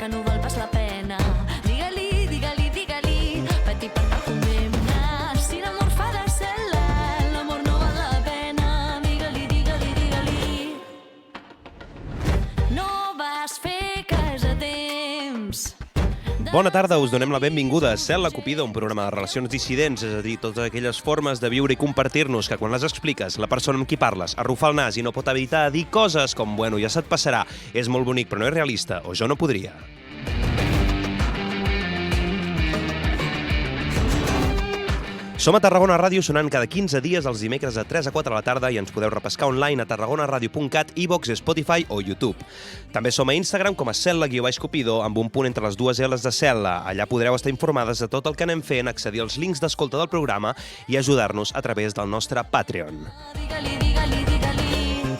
que no val pas la pena. Digue-li, digue-li, digue-li, peti per tal condemna. Si l'amor fa de cel·la, l'amor no val la pena. Digue-li, digue-li, digue-li. No vas fer cas a temps. Bona tarda, us donem la benvinguda a Cel·la Cupido, un programa de relacions dissidents, és a dir, totes aquelles formes de viure i compartir-nos que quan les expliques, la persona amb qui parles arrufa el nas i no pot evitar dir coses com «bueno, ja se't passarà, és molt bonic però no és realista» o «jo no podria». Som a Tarragona Ràdio, sonant cada 15 dies els dimecres de 3 a 4 de la tarda i ens podeu repescar online a tarragonaradio.cat, iVox, Spotify o YouTube. També som a Instagram com a Cel·la_Cupido amb un punt entre les dues L's de Cel·la. Allà podreu estar informades de tot el que anem fent, accedir als links d'escolta del programa i ajudar-nos a través del nostre Patreon. Digue-li, digue-li, digue-li.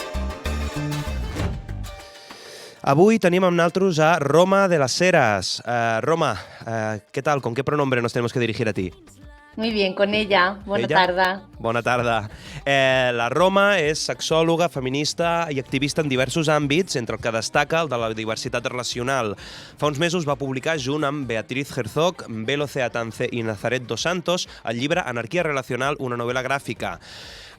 Avui tenim amb nosaltres a Roma de las Heras. Roma, ¿qué tal? ¿Con qué pronombre nos tenemos que dirigir a ti? Muy bien, con ella. Bona Ella? tarda. Bona tarda. La Roma és sexòloga, feminista i activista en diversos àmbits, entre el que destaca el de la diversitat relacional. Fa uns mesos va publicar, junt amb Beatriz Herzog, Belo Ceatance i Nazaret dos Santos, el llibre Anarquia Relacional, una novel·la gràfica.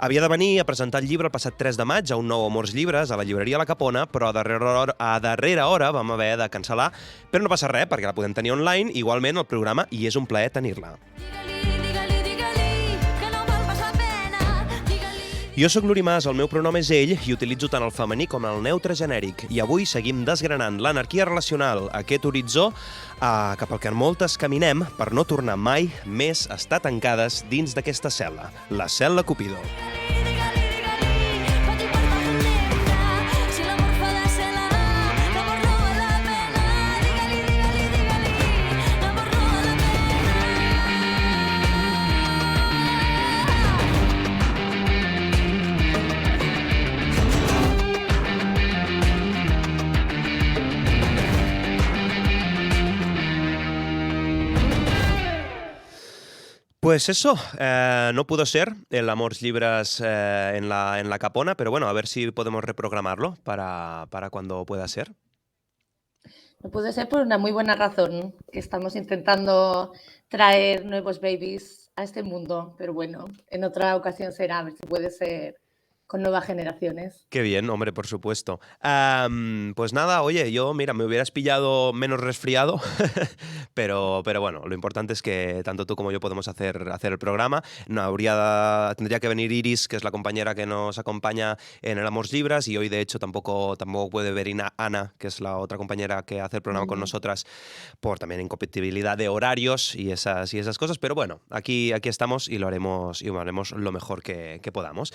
Havia de venir a presentar el llibre el passat 3 de maig a un nou Amors Llibres a la llibreria La Capona, però a darrera hora vam haver de cancel·lar. Però no passa res, perquè la podem tenir online, igualment al programa, i és un plaer tenir-la. Jo sóc l'Uri Mas, el meu pronom és ell i utilitzo tant el femení com el neutre genèric. I avui seguim desgranant l'anarquia relacional, aquest horitzó cap al que moltes caminem per no tornar mai més a estar tancades dins d'aquesta cel·la, la Cel·la Cupido. Pues eso, no pudo ser el Amors Llibres en la Capona, pero bueno, a ver si podemos reprogramarlo para cuando pueda ser. No puede ser por una muy buena razón, que estamos intentando traer nuevos babies a este mundo, pero bueno, en otra ocasión será, a ver si puede ser con nuevas generaciones. Qué bien, hombre, por supuesto. Pues nada, oye, yo, mira, me hubieras pillado menos resfriado, pero bueno, lo importante es que tanto tú como yo podemos hacer el programa. No, tendría que venir Iris, que es la compañera que nos acompaña en el Amors Llibres, y hoy, de hecho, tampoco puede venir Ana, que es la otra compañera que hace el programa con nosotras, por también incompatibilidad de horarios y esas cosas. Pero bueno, aquí estamos y lo haremos lo mejor que podamos.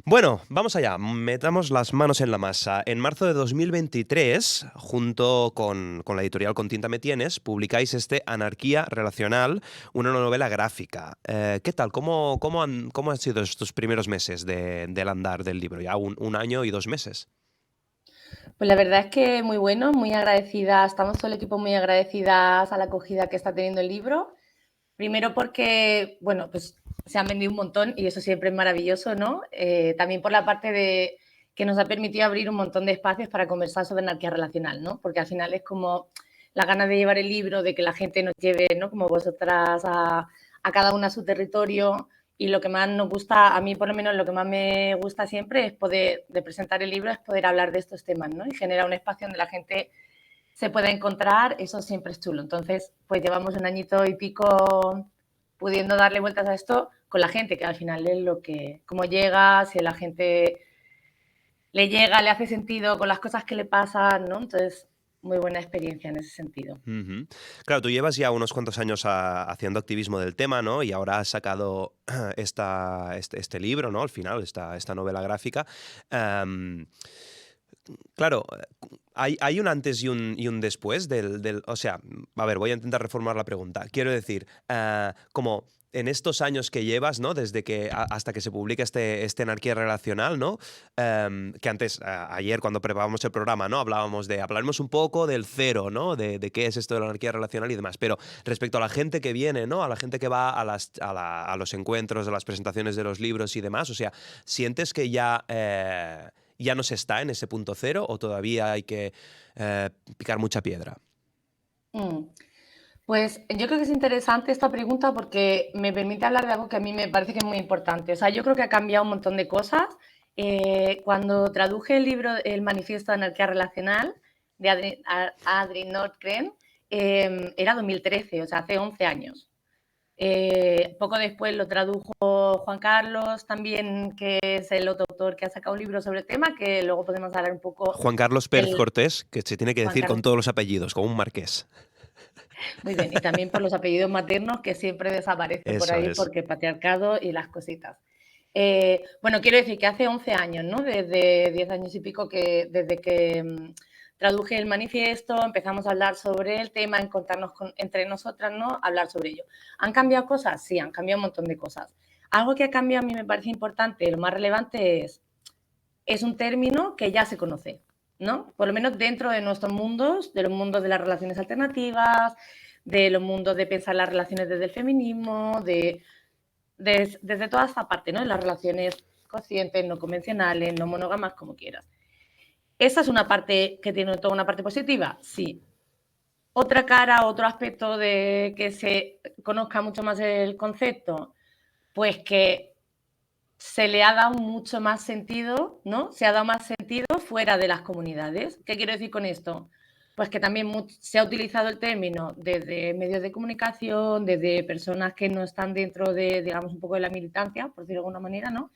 Bueno, vamos allá, metamos las manos en la masa. En marzo de 2023, junto con la editorial Con Tinta Me Tienes, publicáis Anarquía Relacional, una novela gráfica. ¿Qué tal? ¿Cómo han sido estos primeros meses del andar del libro? Ya un año y 2 meses. Pues la verdad es que muy bueno, muy agradecida, estamos todo el equipo muy agradecidas a la acogida que está teniendo el libro. Primero porque, bueno, pues se han vendido un montón y eso siempre es maravilloso, ¿no? También por la parte de que nos ha permitido abrir un montón de espacios para conversar sobre anarquía relacional, ¿no? Porque al final es como la gana de llevar el libro, de que la gente nos lleve, ¿no? Como vosotras a cada una a su territorio. Y lo que más nos gusta, a mí por lo menos lo que más me gusta siempre es de presentar el libro, es poder hablar de estos temas, ¿no? Y generar un espacio donde la gente se pueda encontrar, eso siempre es chulo. Entonces, pues llevamos un añito y pico pudiendo darle vueltas a esto con la gente, que al final es lo que, cómo llega, si a la gente le llega, le hace sentido con las cosas que le pasan, ¿no? Entonces, muy buena experiencia en ese sentido. Uh-huh. Claro, tú llevas ya unos cuantos años haciendo activismo del tema, ¿no? Y ahora has sacado este libro, ¿no? Al final, esta novela gráfica. Claro, hay un antes y un después o sea, a ver, voy a intentar reformular la pregunta. Quiero decir, como en estos años que llevas, ¿no? Desde que hasta que se publica este Anarquía Relacional, ¿no? Que antes, ayer cuando preparábamos el programa, ¿no? Hablaremos un poco del cero, ¿no? De qué es esto de la anarquía relacional y demás. Pero respecto a la gente que viene, ¿no? A la gente que va a los encuentros, a las presentaciones de los libros y demás, o sea, ¿sientes que ya no se está en ese punto cero o todavía hay que picar mucha piedra? Mm. Pues yo creo que es interesante esta pregunta porque me permite hablar de algo que a mí me parece que es muy importante. O sea, yo creo que ha cambiado un montón de cosas. Cuando traduje el libro El Manifiesto de Anarquía Relacional de Adri Nordgren, era 2013, o sea, hace 11 años. Poco después lo tradujo Juan Carlos también, que es el otro autor que ha sacado un libro sobre el tema, que luego podemos hablar un poco Juan Carlos Pérez del Cortés, que se tiene que Juan decir con Carlos. todos los apellidos, como un marqués. Muy bien, y también por los apellidos maternos que siempre desaparecen por Eso ahí es. porque patriarcado y las cositas. Bueno, quiero decir que hace 11 años, ¿no? Desde 10 años y pico que desde que traduje el manifiesto, empezamos a hablar sobre el tema, encontrarnos entre nosotras, ¿no? Hablar sobre ello. ¿Han cambiado cosas? Sí, han cambiado un montón de cosas. Algo que ha cambiado a mí me parece importante, lo más relevante es un término que ya se conoce, ¿no? Por lo menos dentro de nuestros mundos, de los mundos de las relaciones alternativas, de los mundos de pensar las relaciones desde el feminismo, desde toda esta parte, ¿no? De las relaciones conscientes, no convencionales, no monógamas, como quieras. ¿Esa es una parte que tiene toda una parte positiva? Sí. Otra cara, otro aspecto de que se conozca mucho más el concepto, pues que se le ha dado mucho más sentido, ¿no? Se ha dado más sentido fuera de las comunidades. ¿Qué quiero decir con esto? Pues que también se ha utilizado el término desde medios de comunicación, desde personas que no están dentro de, digamos, un poco de la militancia, por decirlo de alguna manera, ¿no?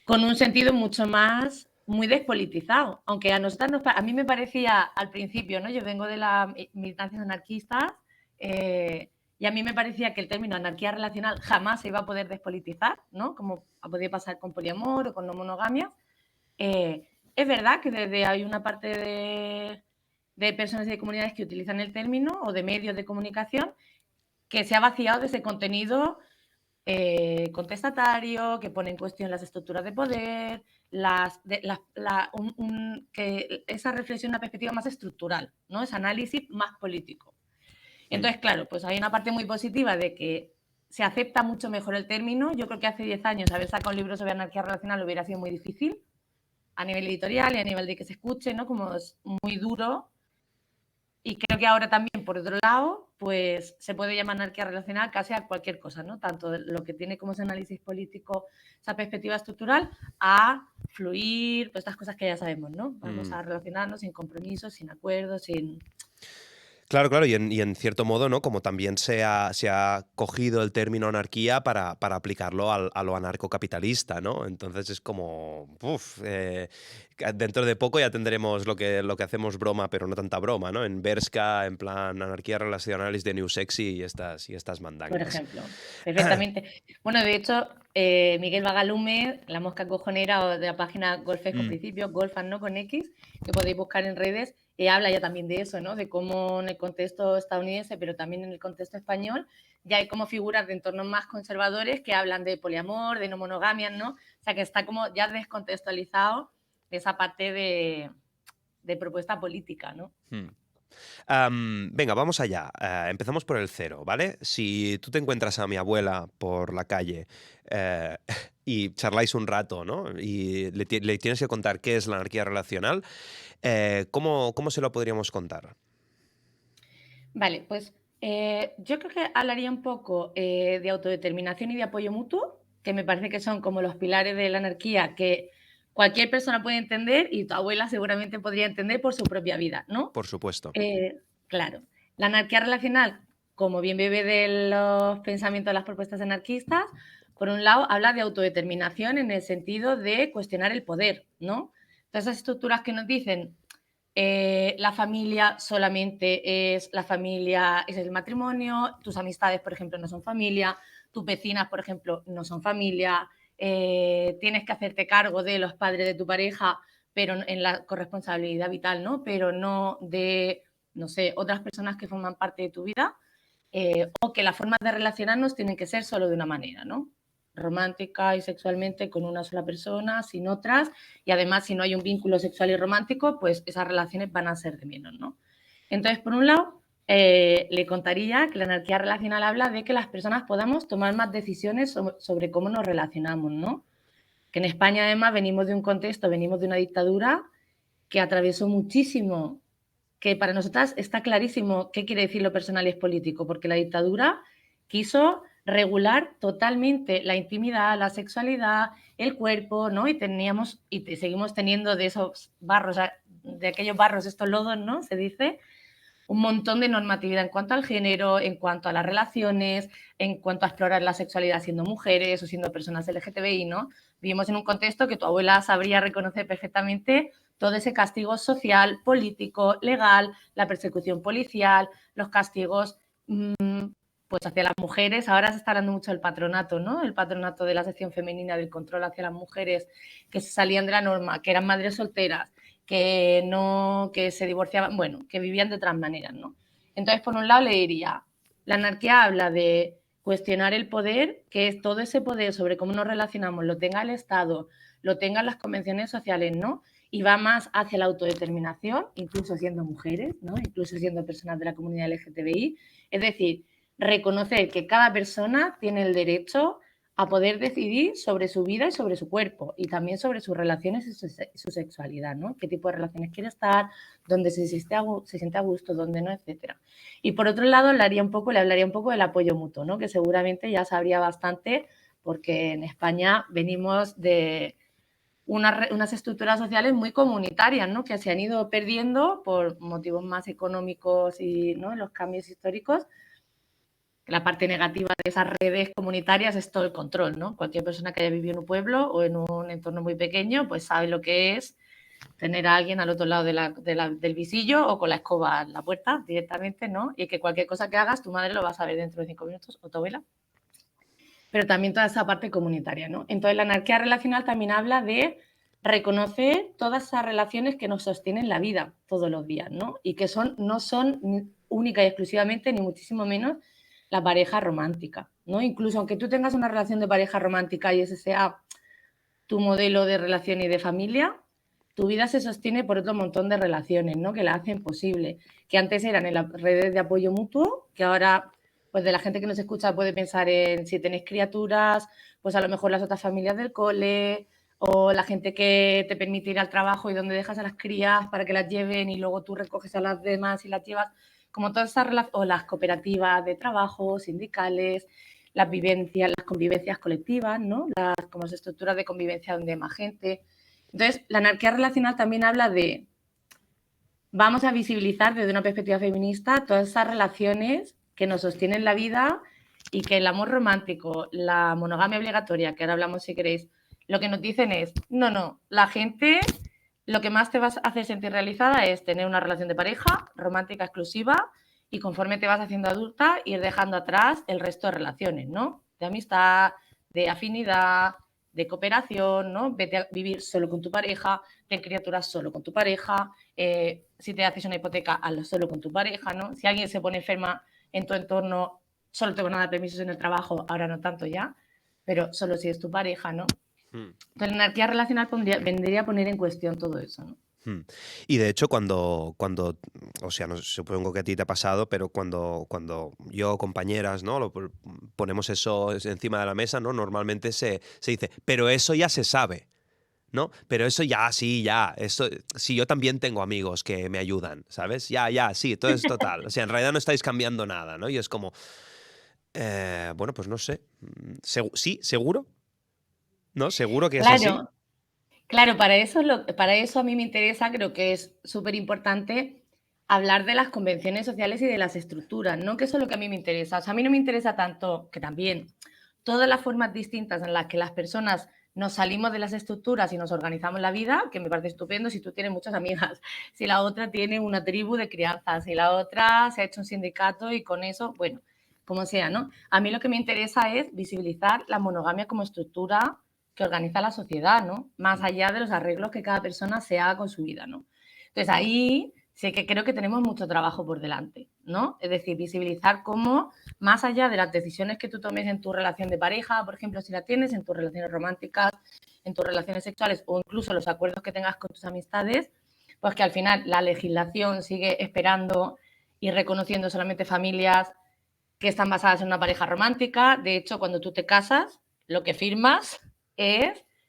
Con un sentido mucho más, muy despolitizado. Aunque a nosotras, a mí me parecía al principio, ¿no? Yo vengo de las militancias anarquistas, y a mí me parecía que el término anarquía relacional jamás se iba a poder despolitizar, ¿no? Como ha podido pasar con poliamor o con no monogamia. Es verdad que desde hay una parte de personas y de comunidades que utilizan el término o de medios de comunicación que se ha vaciado de ese contenido contestatario, que pone en cuestión las estructuras de poder, que esa reflexión, una perspectiva más estructural, ¿no? Ese análisis más político. Entonces, claro, pues hay una parte muy positiva de que se acepta mucho mejor el término. Yo creo que hace 10 años haber sacado un libro sobre anarquía relacional hubiera sido muy difícil a nivel editorial y a nivel de que se escuche, ¿no? Como es muy duro. Y creo que ahora también, por otro lado, pues se puede llamar anarquía relacional casi a cualquier cosa, ¿no? Tanto de lo que tiene como ese análisis político, esa perspectiva estructural, a fluir, todas estas cosas que ya sabemos, ¿no? Vamos a relacionarnos sin compromisos, sin acuerdos, sin... Claro, claro, y en cierto modo, ¿no? Como también se ha cogido el término anarquía para aplicarlo a lo anarcocapitalista, ¿no? Entonces es como, dentro de poco ya tendremos lo que hacemos broma, pero no tanta broma, ¿no? En Bershka, en plan anarquía relacionalis de New Sexy y estas Por mandangas. ejemplo, perfectamente. Bueno, de hecho, Miguel Bagalume, la mosca cojonera o de la página Golfes con principios, Golfan, ¿no? Con X, que podéis buscar en redes, habla ya también de eso, ¿no? De cómo en el contexto estadounidense, pero también en el contexto español, ya hay como figuras de entornos más conservadores que hablan de poliamor, de no monogamia, ¿no? O sea, que está como ya descontextualizado esa parte de propuesta política, ¿no? Venga, vamos allá. Empezamos por el cero, ¿vale? Si tú te encuentras a mi abuela por la calle y charláis un rato, ¿no? Y le tienes que contar qué es la anarquía relacional, ¿cómo se lo podríamos contar? Vale, pues yo creo que hablaría un poco de autodeterminación y de apoyo mutuo, que me parece que son como los pilares de la anarquía que cualquier persona puede entender y tu abuela seguramente podría entender por su propia vida, ¿no? Por supuesto. Claro, la anarquía relacional, como bien bebe de los pensamientos de las propuestas anarquistas, por un lado habla de autodeterminación en el sentido de cuestionar el poder, ¿no? Todas esas estructuras que nos dicen la familia solamente es la familia, es el matrimonio, tus amistades, por ejemplo, no son familia, tus vecinas, por ejemplo, no son familia, tienes que hacerte cargo de los padres de tu pareja, pero en la corresponsabilidad vital, ¿no? Pero no de, no sé, otras personas que forman parte de tu vida, o que las formas de relacionarnos tienen que ser solo de una manera, ¿no? Romántica y sexualmente con una sola persona, sin otras, y además si no hay un vínculo sexual y romántico, pues esas relaciones van a ser de menos, ¿no? Entonces, por un lado, le contaría que la anarquía relacional habla de que las personas podamos tomar más decisiones sobre cómo nos relacionamos, ¿no? Que en España además venimos de un contexto, venimos de una dictadura que atravesó muchísimo que para nosotras está clarísimo qué quiere decir lo personal y es político, porque la dictadura quiso regular totalmente la intimidad, la sexualidad, el cuerpo, ¿no? Y teníamos, y seguimos teniendo de esos barros, de aquellos barros, estos lodos, ¿no? Se dice, un montón de normatividad en cuanto al género, en cuanto a las relaciones, en cuanto a explorar la sexualidad siendo mujeres o siendo personas LGTBI, ¿no? Vivimos en un contexto que tu abuela sabría reconocer perfectamente todo ese castigo social, político, legal, la persecución policial, los castigos pues hacia las mujeres. Ahora se está hablando mucho del patronato, ¿no? El patronato de la sección femenina, del control hacia las mujeres que se salían de la norma, que eran madres solteras, que no, que se divorciaban, bueno, que vivían de otras maneras, ¿no? Entonces, por un lado le diría, la anarquía habla de cuestionar el poder, que es todo ese poder sobre cómo nos relacionamos, lo tenga el Estado, lo tengan las convenciones sociales, ¿no? Y va más hacia la autodeterminación, incluso siendo mujeres, ¿no? Incluso siendo personas de la comunidad LGTBI. Es decir, reconocer que cada persona tiene el derecho a poder decidir sobre su vida y sobre su cuerpo y también sobre sus relaciones y su sexualidad, ¿no? Qué tipo de relaciones quiere estar, dónde se siente a gusto, dónde no, etcétera. Y por otro lado, le hablaría un poco del apoyo mutuo, ¿no? Que seguramente ya sabría bastante porque en España venimos de unas estructuras sociales muy comunitarias, ¿no? Que se han ido perdiendo por motivos más económicos y, ¿no?, los cambios históricos. La parte negativa de esas redes comunitarias es todo el control, ¿no? Cualquier persona que haya vivido en un pueblo o en un entorno muy pequeño, pues sabe lo que es tener a alguien al otro lado del visillo o con la escoba en la puerta directamente, ¿no? Y que cualquier cosa que hagas, tu madre lo va a saber dentro de 5 minutos o tu abuela. Pero también toda esa parte comunitaria, ¿no? Entonces, la anarquía relacional también habla de reconocer todas esas relaciones que nos sostienen la vida todos los días, ¿no? Y que no son única y exclusivamente, ni muchísimo menos, la pareja romántica, ¿no? Incluso aunque tú tengas una relación de pareja romántica y ese sea tu modelo de relación y de familia, tu vida se sostiene por otro montón de relaciones, ¿no? Que la hacen posible, que antes eran en las redes de apoyo mutuo, que ahora, pues de la gente que nos escucha puede pensar en si tenéis criaturas, pues a lo mejor las otras familias del cole, o la gente que te permite ir al trabajo y donde dejas a las crías para que las lleven y luego tú recoges a las demás y las llevas, como todas esas relaciones, o las cooperativas de trabajo, sindicales, las vivencias, las convivencias colectivas, ¿no? Como las estructuras de convivencia donde hay más gente. Entonces, la anarquía relacional también habla de, vamos a visibilizar desde una perspectiva feminista todas esas relaciones que nos sostienen la vida y que el amor romántico, la monogamia obligatoria, que ahora hablamos si queréis, lo que nos dicen es, no, la gente lo que más te vas a hacer sentir realizada es tener una relación de pareja romántica exclusiva y conforme te vas haciendo adulta ir dejando atrás el resto de relaciones, ¿no? De amistad, de afinidad, de cooperación, ¿no? Vete a vivir solo con tu pareja, ten criaturas solo con tu pareja, si te haces una hipoteca, hazlo solo con tu pareja, ¿no? Si alguien se pone enferma en tu entorno, solo te van a dar permisos en el trabajo, ahora no tanto ya, pero solo si es tu pareja, ¿no? Entonces, la anarquía relacional vendría a poner en cuestión todo eso, ¿no? Y de hecho, cuando, o sea, no, supongo que a ti te ha pasado, pero cuando yo, compañeras, ¿no? Ponemos eso encima de la mesa, ¿no? Normalmente se dice, pero eso ya se sabe, ¿no? Pero eso ya, sí, ya, eso, sí, yo también tengo amigos que me ayudan, ¿sabes? Ya, sí, todo es total. O sea, en realidad no estáis cambiando nada, ¿no? Y es como, bueno, pues no sé. Sí, seguro, ¿no? Seguro que es así. Claro, para eso a mí me interesa, creo que es súper importante hablar de las convenciones sociales y de las estructuras, no que eso es lo que a mí me interesa. O sea, a mí no me interesa tanto, que también, todas las formas distintas en las que las personas nos salimos de las estructuras y nos organizamos la vida, que me parece estupendo si tú tienes muchas amigas, si la otra tiene una tribu de crianza, si la otra se ha hecho un sindicato y con eso, bueno, como sea, ¿no? A mí lo que me interesa es visibilizar la monogamia como estructura que organiza la sociedad, ¿no? Más allá de los arreglos que cada persona se haga con su vida, ¿no? Entonces ahí sí que creo que tenemos mucho trabajo por delante, ¿no? Es decir, visibilizar cómo, más allá de las decisiones que tú tomes en tu relación de pareja, por ejemplo, si la tienes, en tus relaciones románticas, en tus relaciones sexuales o incluso los acuerdos que tengas con tus amistades, pues que al final la legislación sigue esperando y reconociendo solamente familias que están basadas en una pareja romántica. De hecho, cuando tú te casas, lo que firmas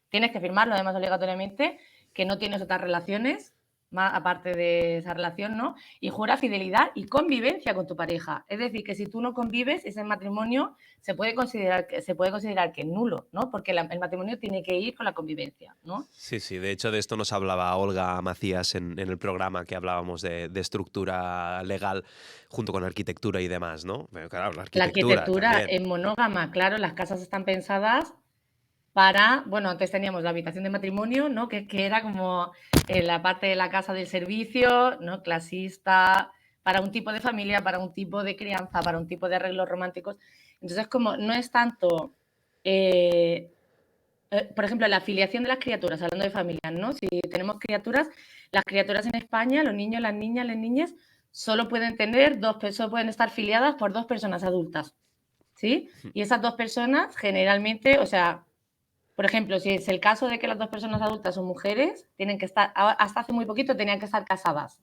tienes que firmarlo además obligatoriamente, que no tienes otras relaciones más aparte de esa relación, ¿no? Y jura fidelidad y convivencia con tu pareja. Es decir, que si tú no convives, ese matrimonio se puede considerar que es nulo, ¿no? Porque el matrimonio tiene que ir con la convivencia, ¿no? Sí, sí, de hecho de esto nos hablaba Olga Macías en el programa que hablábamos de estructura legal junto con arquitectura y demás, ¿no? Pero claro, la La arquitectura arquitectura también. es monógama, claro, las casas están pensadas para, bueno, antes teníamos la habitación de matrimonio, ¿no? Que era como la parte de la casa del servicio, ¿no? Clasista, para un tipo de familia, para un tipo de crianza, para un tipo de arreglos románticos. Entonces, como no es tanto, por ejemplo, la afiliación de las criaturas, hablando de familias, ¿no? Si tenemos criaturas, las criaturas en España, los niños, las niñas, solo pueden tener solo pueden estar filiadas por 2 personas adultas, ¿sí? Y esas 2 personas generalmente, o sea, por ejemplo, si es el caso de que las 2 personas adultas son mujeres, tienen que estar, hasta hace muy poquito tenían que estar casadas.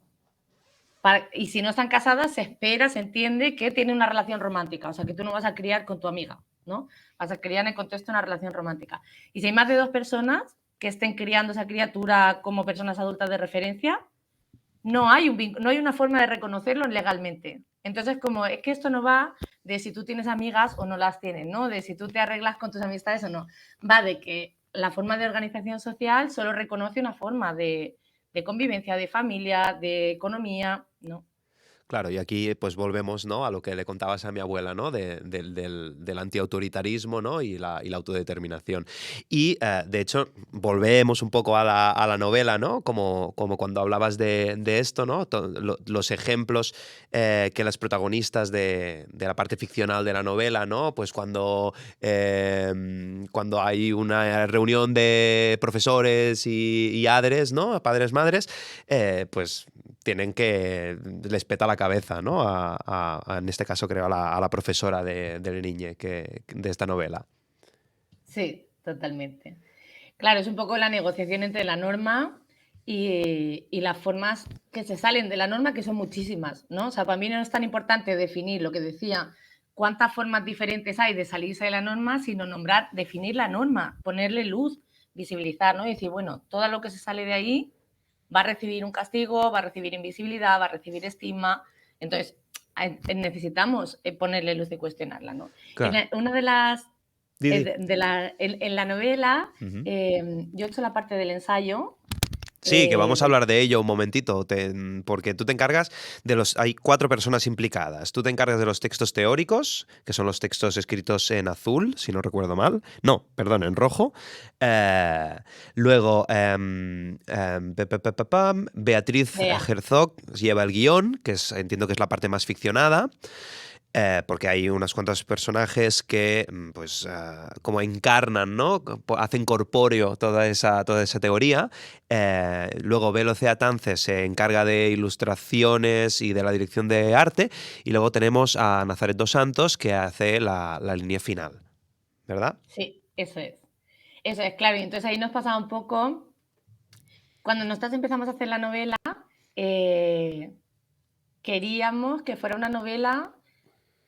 Y si no están casadas, se espera, se entiende que tienen una relación romántica, o sea, que tú no vas a criar con tu amiga, ¿no? Vas a criar en el contexto de una relación romántica. Y si hay más de 2 personas que estén criando esa criatura como personas adultas de referencia, no hay una forma de reconocerlo legalmente. Entonces, como es que esto no va de si tú tienes amigas o no las tienes, ¿no? De si tú te arreglas con tus amistades o no. Va de que la forma de organización social solo reconoce una forma de convivencia, de familia, de economía, ¿no? Claro, y aquí pues volvemos, ¿no? A lo que le contabas a mi abuela, ¿no? Del antiautoritarismo, ¿no? Y la autodeterminación. Y de hecho, volvemos un poco a la novela, ¿no? Como cuando hablabas de esto, ¿no? Los ejemplos que las protagonistas de la parte ficcional de la novela, ¿no? Pues cuando hay una reunión de profesores y adres, ¿no? Padres, madres, pues tienen que les peta la cabeza, ¿no? En este caso creo a la profesora del niño de esta novela. Sí, totalmente. Claro, es un poco la negociación entre la norma y las formas que se salen de la norma, que son muchísimas, ¿no? O sea, para mí no es tan importante definir lo que decía, cuántas formas diferentes hay de salirse de la norma, sino nombrar, definir la norma, ponerle luz, visibilizar, ¿no? Y decir, bueno, todo lo que se sale de ahí va a recibir un castigo, va a recibir invisibilidad, va a recibir estigma. Entonces, necesitamos ponerle luz y cuestionarla, ¿no? Y Claro. una de las Didi. en la novela, Ujú. yo he hecho la parte del ensayo. Sí, que vamos a eh, hablar de ello un momentito, porque tú te encargas hay 4 personas implicadas. Tú te encargas de los textos teóricos, que son los textos escritos en azul, si no recuerdo mal. No, perdón, en rojo. Eh, Luego, Beatriz Bea, Herzog lleva el guión, entiendo que es la parte más ficcionada. Porque hay unos cuantos personajes que, pues, como encarnan, ¿no? Hacen corpóreo toda esa teoría. Luego Belo Ceatance se encarga de ilustraciones y de la dirección de arte. Y luego tenemos a Nazaret dos Santos que hace la línea final, ¿verdad? sí, eso es. Eso es, claro. Y entonces ahí nos pasaba un poco, cuando nosotros empezamos a hacer la novela, eh, queríamos que fuera una novela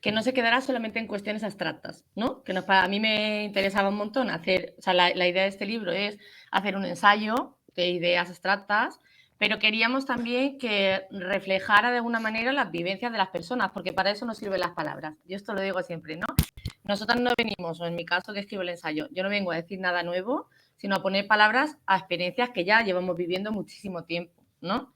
que no se quedara solamente en cuestiones abstractas, ¿no? A mí me interesaba un montón hacer, o sea, la idea de este libro es hacer un ensayo de ideas abstractas, pero queríamos también que reflejara de alguna manera las vivencias de las personas, porque para eso nos sirven las palabras. Yo esto lo digo siempre, ¿no? Nosotros no venimos, o en mi caso que escribo el ensayo, yo no vengo a decir nada nuevo, sino a poner palabras a experiencias que ya llevamos viviendo muchísimo tiempo, ¿no?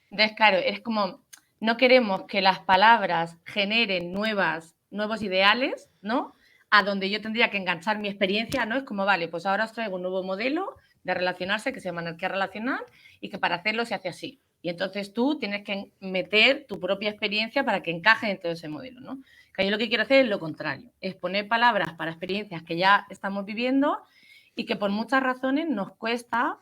Entonces, claro, es como, no queremos que las palabras generen nuevos ideales, ¿no? A donde yo tendría que enganchar mi experiencia, ¿no? Es como, vale, pues ahora os traigo un nuevo modelo de relacionarse que se llama anarquía relacional y que para hacerlo se hace así. Y entonces tú tienes que meter tu propia experiencia para que encaje dentro de ese modelo, ¿no? Que yo lo que quiero hacer es lo contrario, es poner palabras para experiencias que ya estamos viviendo y que por muchas razones nos cuesta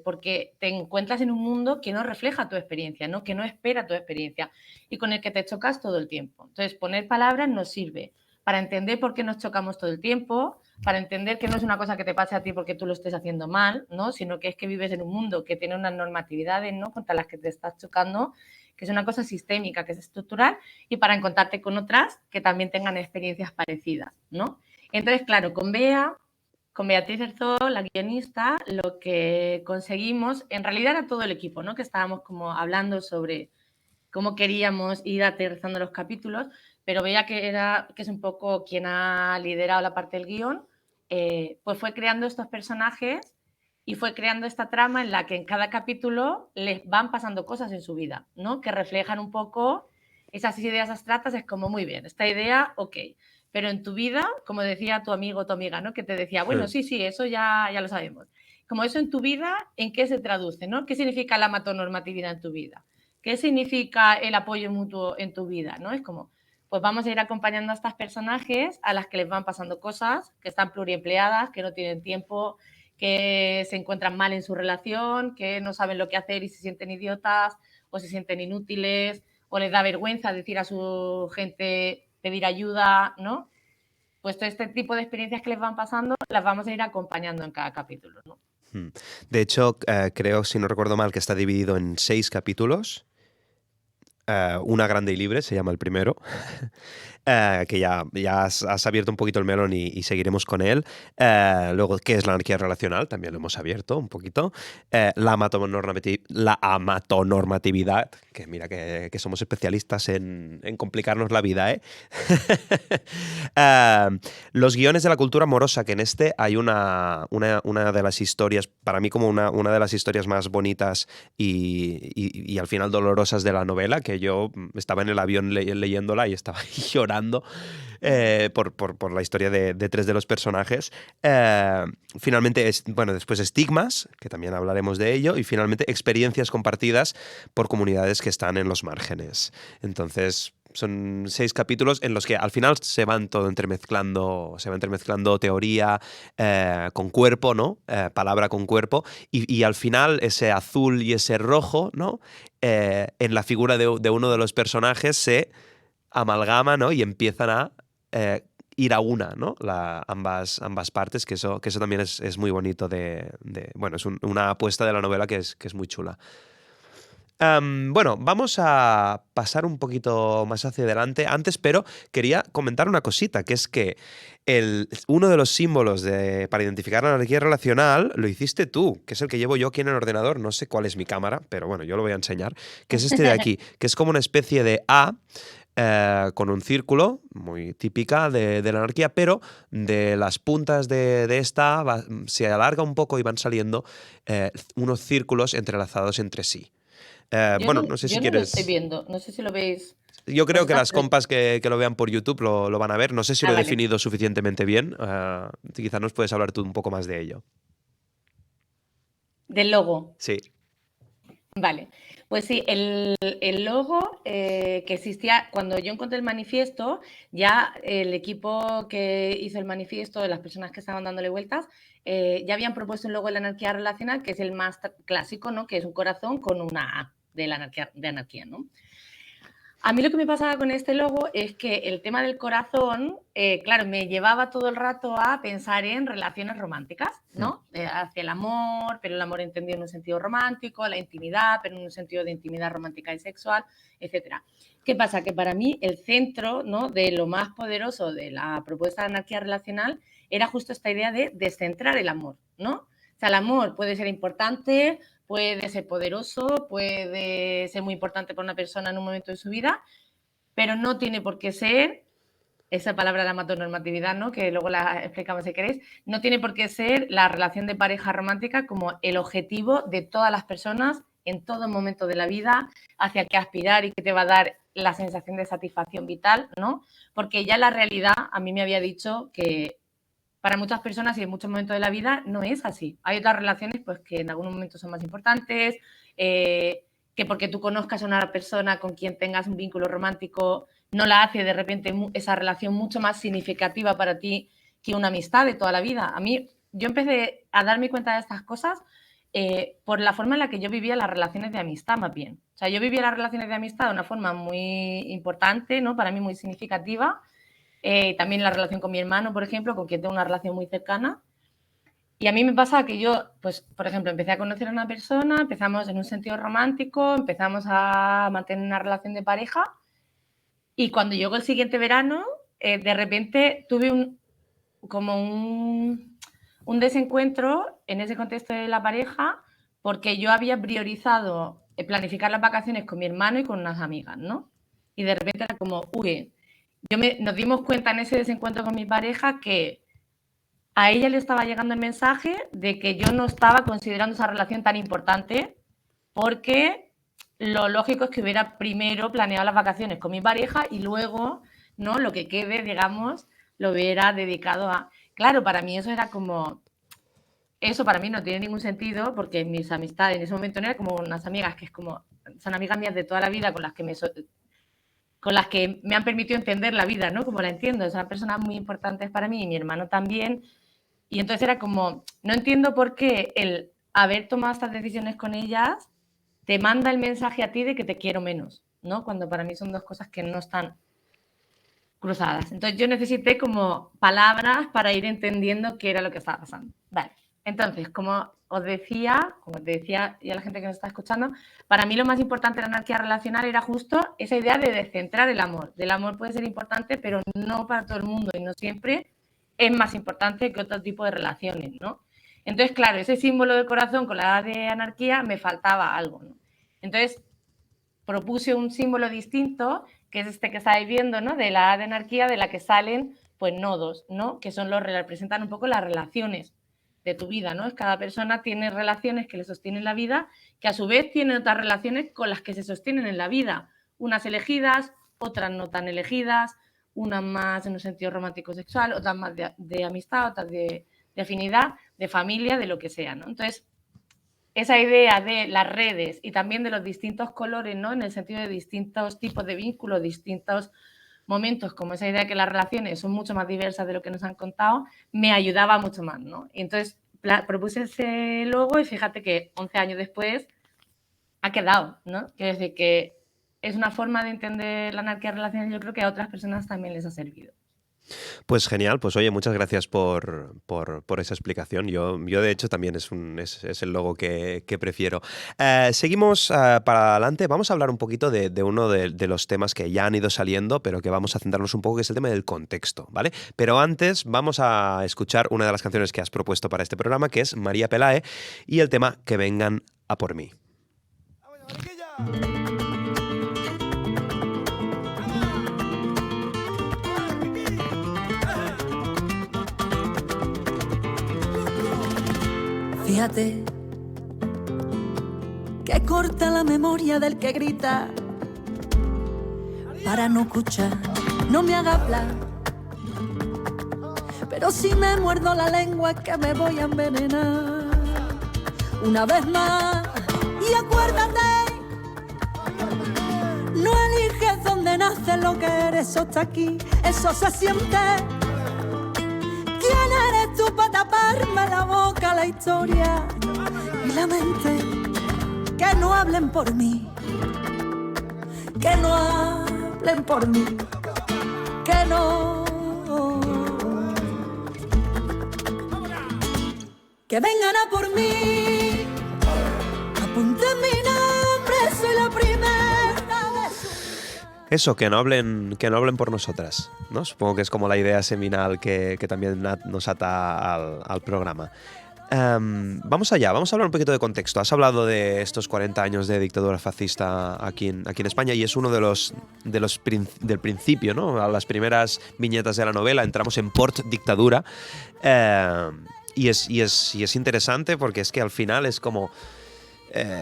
porque te encuentras en un mundo que no refleja tu experiencia, ¿no? Que no espera tu experiencia y con el que te chocas todo el tiempo. Entonces, poner palabras nos sirve para entender por qué nos chocamos todo el tiempo, para entender que no es una cosa que te pase a ti porque tú lo estés haciendo mal, ¿no? Sino que es que vives en un mundo que tiene unas normatividades, ¿no? Contra las que te estás chocando, que es una cosa sistémica, que es estructural, y para encontrarte con otras que también tengan experiencias parecidas, ¿no? Entonces, claro, con Bea con Beatriz Herzog, la guionista, lo que conseguimos, en realidad era todo el equipo, ¿no? Que estábamos como hablando sobre cómo queríamos ir aterrizando los capítulos, pero veía que es un poco quien ha liderado la parte del guión, pues fue creando estos personajes y fue creando esta trama en la que en cada capítulo les van pasando cosas en su vida, ¿no? Que reflejan un poco esas ideas abstractas. Es como, muy bien, esta idea, ok, pero en tu vida, como decía tu amigo o tu amiga, ¿no? Que te decía, bueno, sí, eso ya lo sabemos. Como eso en tu vida, ¿en qué se traduce, no? ¿Qué significa la matonormatividad en tu vida? ¿Qué significa el apoyo mutuo en tu vida? ¿No? Es como, pues vamos a ir acompañando a estas personajes a las que les van pasando cosas, que están pluriempleadas, que no tienen tiempo, que se encuentran mal en su relación, que no saben lo que hacer y se sienten idiotas o se sienten inútiles o les da vergüenza decir a su gente, pedir ayuda, ¿no? Pues todo este tipo de experiencias que les van pasando las vamos a ir acompañando en cada capítulo, ¿no? De hecho, creo, si no recuerdo mal, que está dividido en 6 capítulos. Una grande y libre se llama el primero. Que ya has abierto un poquito el melón y seguiremos con él. Luego, ¿qué es la anarquía relacional? También lo hemos abierto un poquito. La amatonormatividad, que mira que somos especialistas en complicarnos la vida, ¿eh? Los guiones de la cultura amorosa, que en este hay una de las historias, para mí como una de las historias más bonitas y al final dolorosas de la novela, que yo estaba en el avión leyéndola y estaba llorando por la historia de 3 de los personajes. Finalmente, después estigmas, que también hablaremos de ello, y finalmente experiencias compartidas por comunidades que están en los márgenes. Entonces, son 6 capítulos en los que al final se va entremezclando teoría con cuerpo, ¿no? Palabra con cuerpo, y al final ese azul y ese rojo, ¿no? En la figura de uno de los personajes se amalgama, ¿no? Y empiezan a ir a una, ¿no? Ambas partes, que eso también es muy bonito bueno, es una apuesta de la novela que es muy chula. Bueno, vamos a pasar un poquito más hacia adelante antes, pero quería comentar una cosita, que es que uno de los símbolos para identificar la anarquía relacional lo hiciste tú, que es el que llevo yo aquí en el ordenador. No sé cuál es mi cámara, pero bueno, yo lo voy a enseñar, que es este de aquí, que es como una especie de A con un círculo, muy típica de la anarquía, pero de las puntas de esta se alarga un poco y van saliendo unos círculos entrelazados entre sí. Bueno, no sé si Yo no lo estoy quieres... viendo, no sé si lo veis Yo creo que vosotras, las compas que lo vean por YouTube lo van a ver. No sé si lo he vale. definido suficientemente bien. Quizá nos puedes hablar tú un poco más de ello. Del logo. Sí. Vale, pues sí, el logo que existía cuando yo encontré el manifiesto, ya el equipo que hizo el manifiesto, de las personas que estaban dándole vueltas, ya habían propuesto un logo de la anarquía relacional, que es el más clásico, ¿no? Que es un corazón con una A de la anarquía, ¿no? A mí lo que me pasaba con este logo es que el tema del corazón, claro, me llevaba todo el rato a pensar en relaciones románticas, ¿no? Hacia el amor, pero el amor entendido en un sentido romántico, la intimidad, pero en un sentido de intimidad romántica y sexual, etc. ¿Qué pasa? Que para mí el centro, ¿no?, de lo más poderoso de la propuesta de anarquía relacional era justo esta idea de descentrar el amor, ¿no? O sea, el amor puede ser importante, puede ser poderoso, puede ser muy importante para una persona en un momento de su vida, pero no tiene por qué ser, esa palabra de la matonormatividad, ¿no?, que luego la explicamos si queréis, no tiene por qué ser la relación de pareja romántica como el objetivo de todas las personas en todo momento de la vida, hacia que aspirar y que te va a dar la sensación de satisfacción vital, ¿no? Porque ya la realidad a mí me había dicho que para muchas personas y en muchos momentos de la vida no es así. Hay otras relaciones pues, que en algunos momentos son más importantes, que porque tú conozcas a una persona con quien tengas un vínculo romántico no la hace de repente esa relación mucho más significativa para ti que una amistad de toda la vida. A mí, yo empecé a darme cuenta de estas cosas por la forma en la que yo vivía las relaciones de amistad más bien. O sea, yo vivía las relaciones de amistad de una forma muy importante, ¿no?, para mí muy significativa. También la relación con mi hermano, por ejemplo, con quien tengo una relación muy cercana. Y a mí me pasa que yo, pues, por ejemplo, empecé a conocer a una persona, empezamos en un sentido romántico, empezamos a mantener una relación de pareja y cuando llegó el siguiente verano, de repente tuve un desencuentro en ese contexto de la pareja porque yo había priorizado planificar las vacaciones con mi hermano y con unas amigas, ¿no? Y de repente era como, uy, nos dimos cuenta en ese desencuentro con mi pareja que a ella le estaba llegando el mensaje de que yo no estaba considerando esa relación tan importante porque lo lógico es que hubiera primero planeado las vacaciones con mi pareja y luego, ¿no? Lo que quede, digamos, lo hubiera dedicado a... Claro, para mí eso era como... Eso para mí no tiene ningún sentido porque mis amistades en ese momento no eran como unas amigas que es como... Son amigas mías de toda la vida con las que me han permitido entender la vida, ¿no? Como la entiendo. Son personas muy importantes para mí y mi hermano también. Y entonces era como, no entiendo por qué el haber tomado estas decisiones con ellas te manda el mensaje a ti de que te quiero menos, ¿no? Cuando para mí son dos cosas que no están cruzadas. Entonces yo necesité como palabras para ir entendiendo qué era lo que estaba pasando. Vale. Entonces, como te decía y a la gente que nos está escuchando, para mí lo más importante de la anarquía relacional era justo esa idea de descentrar el amor. El amor puede ser importante, pero no para todo el mundo y no siempre es más importante que otro tipo de relaciones, ¿no? Entonces, claro, ese símbolo del corazón con la edad de anarquía me faltaba algo, ¿no? Entonces, propuse un símbolo distinto, que es este que estáis viendo, ¿no? De la edad de anarquía, de la que salen, pues, nodos, ¿no? Que son representan un poco las relaciones de tu vida, ¿no? Cada persona tiene relaciones que le sostienen la vida, que a su vez tienen otras relaciones con las que se sostienen en la vida, unas elegidas, otras no tan elegidas, unas más en un sentido romántico sexual, otras más de amistad, otras de afinidad, de familia, de lo que sea, ¿no? Entonces, esa idea de las redes y también de los distintos colores, ¿no? En el sentido de distintos tipos de vínculos, distintos momentos, como esa idea de que las relaciones son mucho más diversas de lo que nos han contado, me ayudaba mucho más, ¿no? Y entonces propuse ese logo y fíjate que 11 años después ha quedado, ¿no? Quiero decir que es una forma de entender la anarquía de relaciones, yo creo que a otras personas también les ha servido. Pues genial, pues oye, muchas gracias por esa explicación. Yo de hecho también es el logo que prefiero. Seguimos para adelante, vamos a hablar un poquito de uno de los temas que ya han ido saliendo, pero que vamos a centrarnos un poco, que es el tema del contexto, ¿vale? Pero antes vamos a escuchar una de las canciones que has propuesto para este programa, que es María Pelae, y el tema Que vengan a por mí. Fíjate que corta la memoria del que grita para no escuchar, no me haga hablar. Pero si me muerdo la lengua es que me voy a envenenar. Una vez más, y acuérdate, no eliges dónde nace lo que eres, eso está aquí, eso se siente. ¿Quién eres tú para taparme la boca, la historia y la mente? Que no hablen por mí, que no hablen por mí, que no. Que vengan a por mí, apunten mi nombre, soy la primera de su... Eso, que no hablen por nosotras, ¿no? Supongo que es como la idea seminal que también nos ata al programa. Vamos allá, vamos a hablar un poquito de contexto. Has hablado de estos 40 años de dictadura fascista aquí en España y es uno del principio, ¿no? A las primeras viñetas de la novela entramos en post-dictadura y es interesante porque es que al final es como...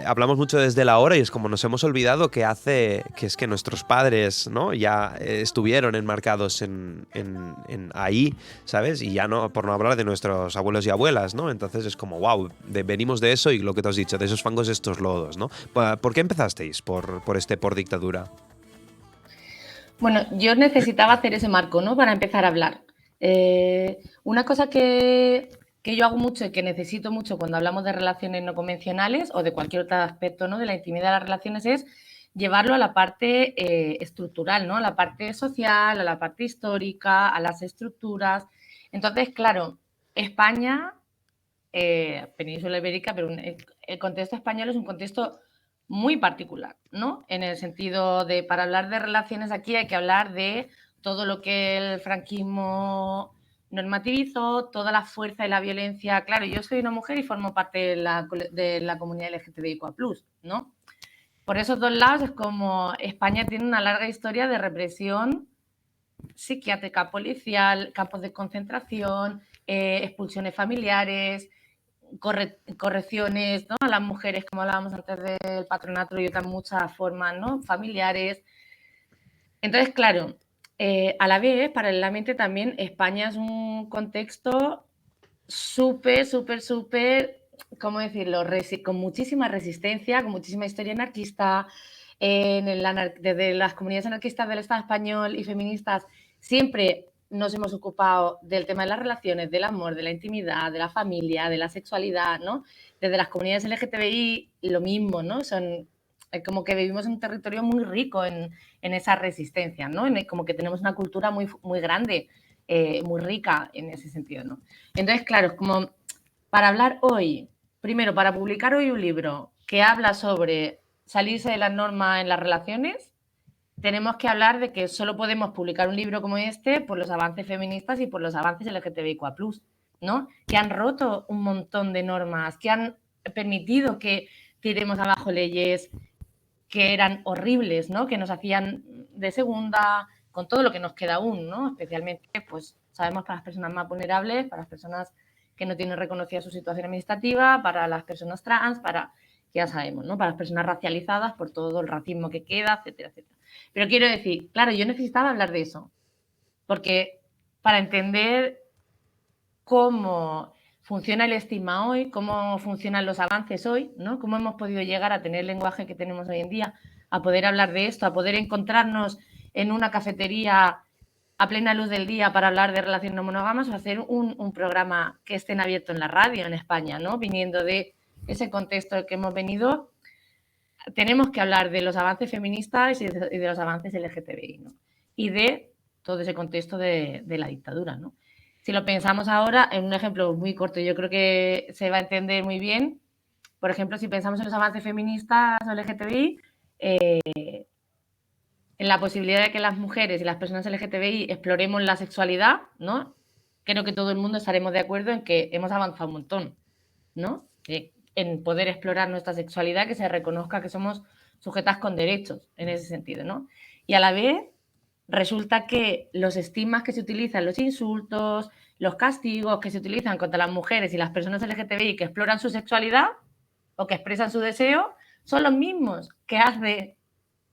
hablamos mucho desde la hora y es como nos hemos olvidado que es que nuestros padres, ¿no? Ya estuvieron enmarcados en ahí, ¿sabes? Y ya no, por no hablar de nuestros abuelos y abuelas, ¿no? Entonces es como, wow, venimos de eso y lo que te has dicho, de esos fangos, estos lodos, ¿no? ¿Por qué empezasteis por dictadura? Bueno, yo necesitaba hacer ese marco, ¿no? Para empezar a hablar. Una cosa que yo hago mucho y que necesito mucho cuando hablamos de relaciones no convencionales o de cualquier otro aspecto, ¿no? De la intimidad de las relaciones es llevarlo a la parte estructural, ¿no? A la parte social, a la parte histórica, a las estructuras. Entonces, claro, España, península ibérica, pero el contexto español es un contexto muy particular, ¿no? En el sentido de, para hablar de relaciones aquí hay que hablar de todo lo que el franquismo normativizó toda la fuerza y la violencia. Claro, yo soy una mujer y formo parte de la comunidad LGTBIQA+, ¿no? Por esos dos lados es como España tiene una larga historia de represión psiquiátrica, policial, campos de concentración, expulsiones familiares, correcciones, ¿no? A las mujeres, como hablábamos antes del patronato, y otras muchas formas, ¿no? Familiares. Entonces, claro, a la vez, paralelamente también, España es un contexto súper, ¿cómo decirlo? Con muchísima resistencia, con muchísima historia anarquista. Desde las comunidades anarquistas del Estado español y feministas siempre nos hemos ocupado del tema de las relaciones, del amor, de la intimidad, de la familia, de la sexualidad, ¿no? Desde las comunidades LGTBI lo mismo, ¿no? Son como que vivimos en un territorio muy rico en esa resistencia, ¿no? Como que tenemos una cultura muy, muy grande, muy rica en ese sentido, ¿no? Entonces, claro, es como para hablar hoy, primero, para publicar hoy un libro que habla sobre salirse de la norma en las relaciones, tenemos que hablar de que solo podemos publicar un libro como este por los avances feministas y por los avances LGTBIQA+, ¿no? Que han roto un montón de normas, que han permitido que tiremos abajo leyes que eran horribles, ¿no? Que nos hacían de segunda, con todo lo que nos queda aún, ¿no? Especialmente, pues, sabemos para las personas más vulnerables, para las personas que no tienen reconocida su situación administrativa, para las personas trans, para, ya sabemos, ¿no? Para las personas racializadas por todo el racismo que queda, etcétera, etcétera. Pero quiero decir, claro, yo necesitaba hablar de eso, porque para entender cómo funciona el estigma hoy, cómo funcionan los avances hoy, ¿no? Cómo hemos podido llegar a tener el lenguaje que tenemos hoy en día, a poder hablar de esto, a poder encontrarnos en una cafetería a plena luz del día para hablar de relaciones no monógamas, o hacer un programa que esté en abierto en la radio en España, ¿no? Viniendo de ese contexto que hemos venido, tenemos que hablar de los avances feministas y de los avances LGTBI, ¿no? Y de todo ese contexto de la dictadura, ¿no? Si lo pensamos ahora, en un ejemplo muy corto, yo creo que se va a entender muy bien. Por ejemplo, si pensamos en los avances feministas o LGTBI, en la posibilidad de que las mujeres y las personas LGTBI exploremos la sexualidad, ¿no? Creo que todo el mundo estaremos de acuerdo en que hemos avanzado un montón, ¿no? En poder explorar nuestra sexualidad, que se reconozca que somos sujetas con derechos en ese sentido, ¿no? Y a la vez resulta que los estigmas que se utilizan, los insultos, los castigos que se utilizan contra las mujeres y las personas LGTBI que exploran su sexualidad o que expresan su deseo son los mismos que hace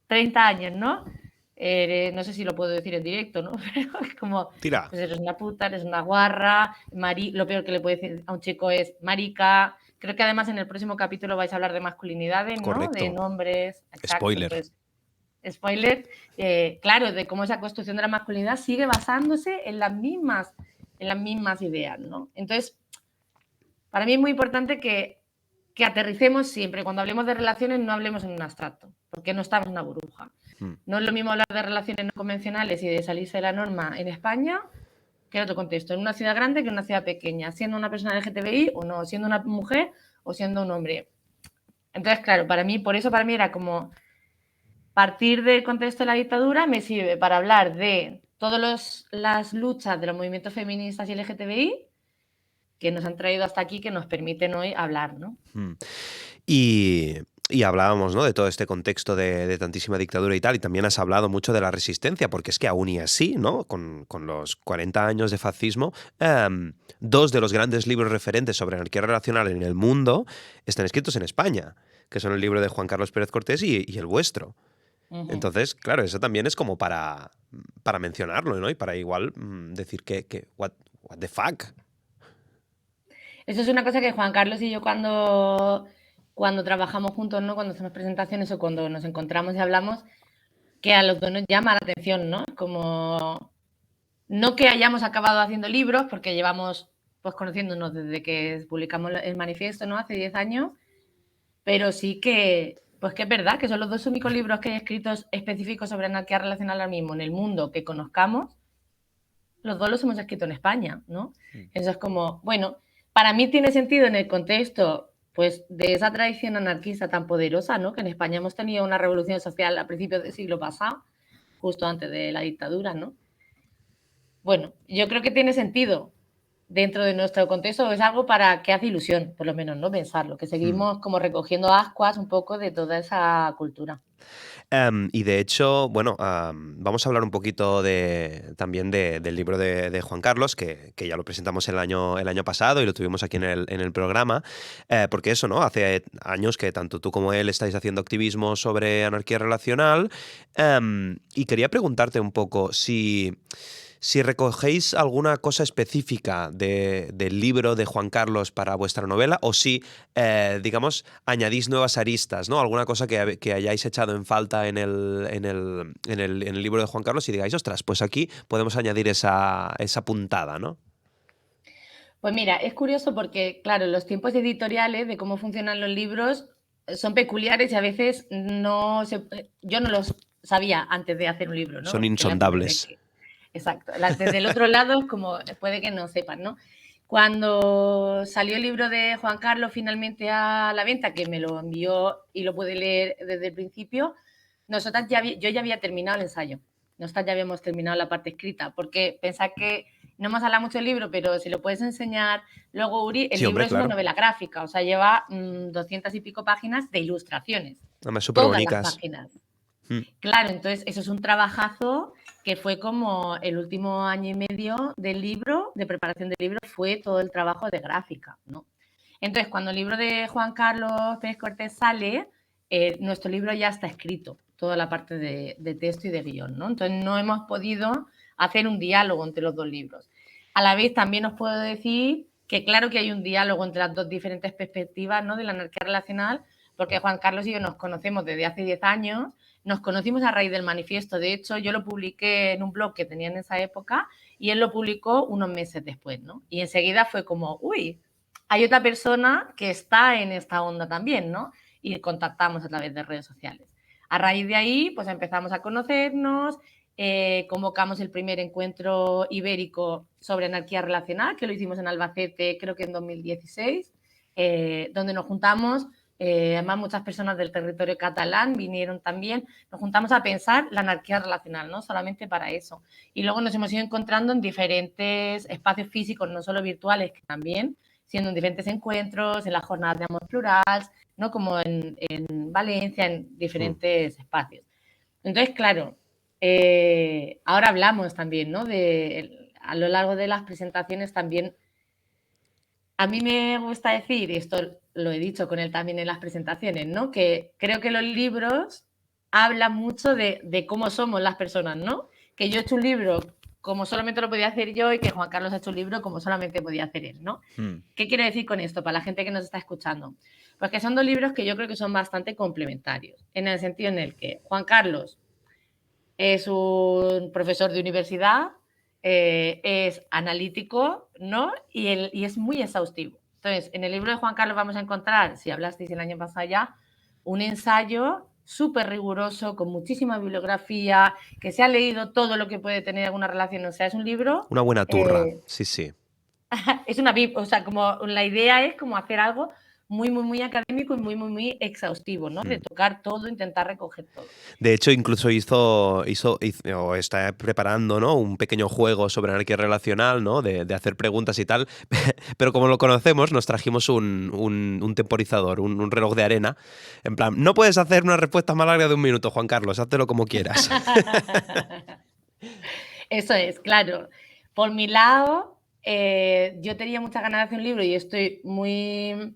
30 años, ¿no? No sé si lo puedo decir en directo, ¿no? Pero es como, Tira. pues eres una puta, eres una guarra, lo peor que le puede decir a un chico es marica. Creo que además en el próximo capítulo vais a hablar de masculinidades, ¿no? Correcto. De nombres. Exacto, Spoiler. pues, spoiler, claro, de cómo esa construcción de la masculinidad sigue basándose en las mismas ideas, ¿no? Entonces, para mí es muy importante que aterricemos siempre. Cuando hablemos de relaciones no hablemos en un abstracto, porque no estamos en una burbuja. No es lo mismo hablar de relaciones no convencionales y de salirse de la norma en España que en otro contexto, en una ciudad grande que en una ciudad pequeña, siendo una persona LGTBI o no, siendo una mujer o siendo un hombre. Entonces, claro, por eso para mí era como partir del contexto de la dictadura me sirve para hablar de todas las luchas de los movimientos feministas y LGTBI que nos han traído hasta aquí, que nos permiten hoy hablar, ¿no? Y hablábamos, ¿no?, de todo este contexto de tantísima dictadura y tal, y también has hablado mucho de la resistencia, porque es que aún y así, ¿no?, con los 40 años de fascismo, dos de los grandes libros referentes sobre anarquía relacional en el mundo están escritos en España, que son el libro de Juan Carlos Pérez Cortés y el vuestro. Entonces, claro, eso también es como para mencionarlo, ¿no? Y para igual decir que what the fuck. Eso es una cosa que Juan Carlos y yo cuando trabajamos juntos, ¿no? Cuando hacemos presentaciones o cuando nos encontramos y hablamos, que a los dos nos llama la atención, ¿no? Como no que hayamos acabado haciendo libros, porque llevamos pues conociéndonos desde que publicamos el manifiesto, ¿no? Hace 10 años, pero sí que pues que es verdad que son los dos únicos libros que hay escritos específicos sobre anarquía relacional ahora mismo en el mundo que conozcamos. Los dos los hemos escrito en España, ¿no? Eso es como, bueno, para mí tiene sentido en el contexto pues, de esa tradición anarquista tan poderosa, ¿no? Que en España hemos tenido una revolución social a principios del siglo pasado, justo antes de la dictadura, ¿no? bueno, yo creo que tiene sentido dentro de nuestro contexto, es algo para que hace ilusión, por lo menos, ¿no? Pensarlo, que seguimos como recogiendo ascuas un poco de toda esa cultura. Y de hecho, bueno, vamos a hablar un poquito también del libro de Juan Carlos, que ya lo presentamos el año pasado y lo tuvimos aquí en el programa, porque eso, ¿no? Hace años que tanto tú como él estáis haciendo activismo sobre anarquía relacional, y quería preguntarte un poco si recogéis alguna cosa específica del libro de Juan Carlos para vuestra novela o si, digamos, añadís nuevas aristas, ¿no? Alguna cosa que hayáis echado en falta en el libro de Juan Carlos y digáis, ostras, pues aquí podemos añadir esa puntada, ¿no? Pues mira, es curioso porque, claro, los tiempos editoriales de cómo funcionan los libros son peculiares y a veces yo no los sabía antes de hacer un libro, Son ¿no? Tenía que ver insondables. que, exacto. Desde el otro lado, como puede que no sepan, ¿no? Cuando salió el libro de Juan Carlos finalmente a la venta, que me lo envió y lo pude leer desde el principio, yo ya había terminado el ensayo. Nosotras ya habíamos terminado la parte escrita, porque pensad que no hemos hablado mucho del libro, pero si lo puedes enseñar luego, Uri, el Sí, libro hombre, es una claro. novela gráfica, o sea, lleva 200 y pico páginas de ilustraciones, Además, súper todas las bonitas. páginas. Mm. Claro, entonces eso es un trabajazo que fue como el último año y medio del libro, de preparación del libro, fue todo el trabajo de gráfica, ¿no? Entonces, cuando el libro de Juan Carlos Pérez Cortés sale, nuestro libro ya está escrito, toda la parte de texto y de guión, ¿no? Entonces, no hemos podido hacer un diálogo entre los dos libros. A la vez, también os puedo decir que claro que hay un diálogo entre las dos diferentes perspectivas, ¿no? De la anarquía relacional, porque Juan Carlos y yo nos conocemos desde hace 10 años, nos conocimos a raíz del manifiesto. De hecho, yo lo publiqué en un blog que tenía en esa época y él lo publicó unos meses después, ¿no? Y enseguida fue como, uy, hay otra persona que está en esta onda también, ¿no? Y contactamos a través de redes sociales. A raíz de ahí, pues empezamos a conocernos, convocamos el primer encuentro ibérico sobre anarquía relacional, que lo hicimos en Albacete, creo que en 2016, donde nos juntamos, además muchas personas del territorio catalán vinieron también, nos juntamos a pensar la anarquía relacional, ¿no? Solamente para eso. Y luego nos hemos ido encontrando en diferentes espacios físicos, no solo virtuales, que también, siendo en diferentes encuentros, en las jornadas de amor plural, ¿no? Como en Valencia, en diferentes espacios. Entonces, claro, ahora hablamos también, ¿no? A lo largo de las presentaciones también, a mí me gusta decir, y esto lo he dicho con él también en las presentaciones, ¿no? Que creo que los libros hablan mucho de cómo somos las personas, ¿no? Que yo he hecho un libro como solamente lo podía hacer yo y que Juan Carlos ha hecho un libro como solamente podía hacer él, ¿no? ¿Qué quiero decir con esto para la gente que nos está escuchando? Pues que son dos libros que yo creo que son bastante complementarios, en el sentido en el que Juan Carlos es un profesor de universidad, es analítico, ¿no? Y es muy exhaustivo. Entonces, en el libro de Juan Carlos vamos a encontrar, si hablasteis el año pasado ya, un ensayo súper riguroso, con muchísima bibliografía, que se ha leído todo lo que puede tener alguna relación. O sea, es un libro... Una buena turra, sí, sí. es una o sea, como la idea es como hacer algo muy, muy, muy académico y muy, muy, muy exhaustivo, ¿no? De tocar todo, intentar recoger todo. De hecho, incluso hizo o está preparando, ¿no? Un pequeño juego sobre anarquía relacional, ¿no? De hacer preguntas y tal. Pero como lo conocemos, nos trajimos un temporizador, un reloj de arena. En plan, no puedes hacer una respuesta más larga de 1 minuto, Juan Carlos, háztelo como quieras. Eso es, claro. Por mi lado, yo tenía muchas ganas de hacer un libro y estoy muy,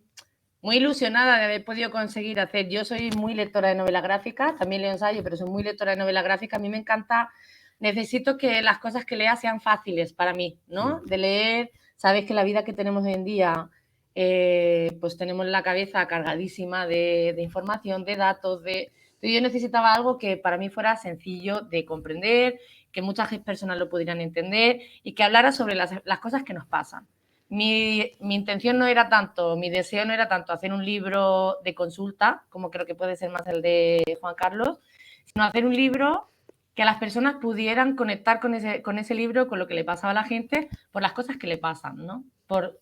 muy ilusionada de haber podido conseguir hacer. Yo soy muy lectora de novela gráfica, también leo ensayo, pero soy muy lectora de novela gráfica. A mí me encanta, necesito que las cosas que lea sean fáciles para mí, ¿no? De leer, sabes que la vida que tenemos hoy en día, pues tenemos la cabeza cargadísima de información, de datos, yo necesitaba algo que para mí fuera sencillo de comprender, que muchas personas lo pudieran entender y que hablara sobre las cosas que nos pasan. Mi intención no era tanto, mi deseo no era tanto hacer un libro de consulta, como creo que puede ser más el de Juan Carlos, sino hacer un libro que las personas pudieran conectar con ese libro, con lo que le pasaba a la gente, por las cosas que le pasan, ¿no?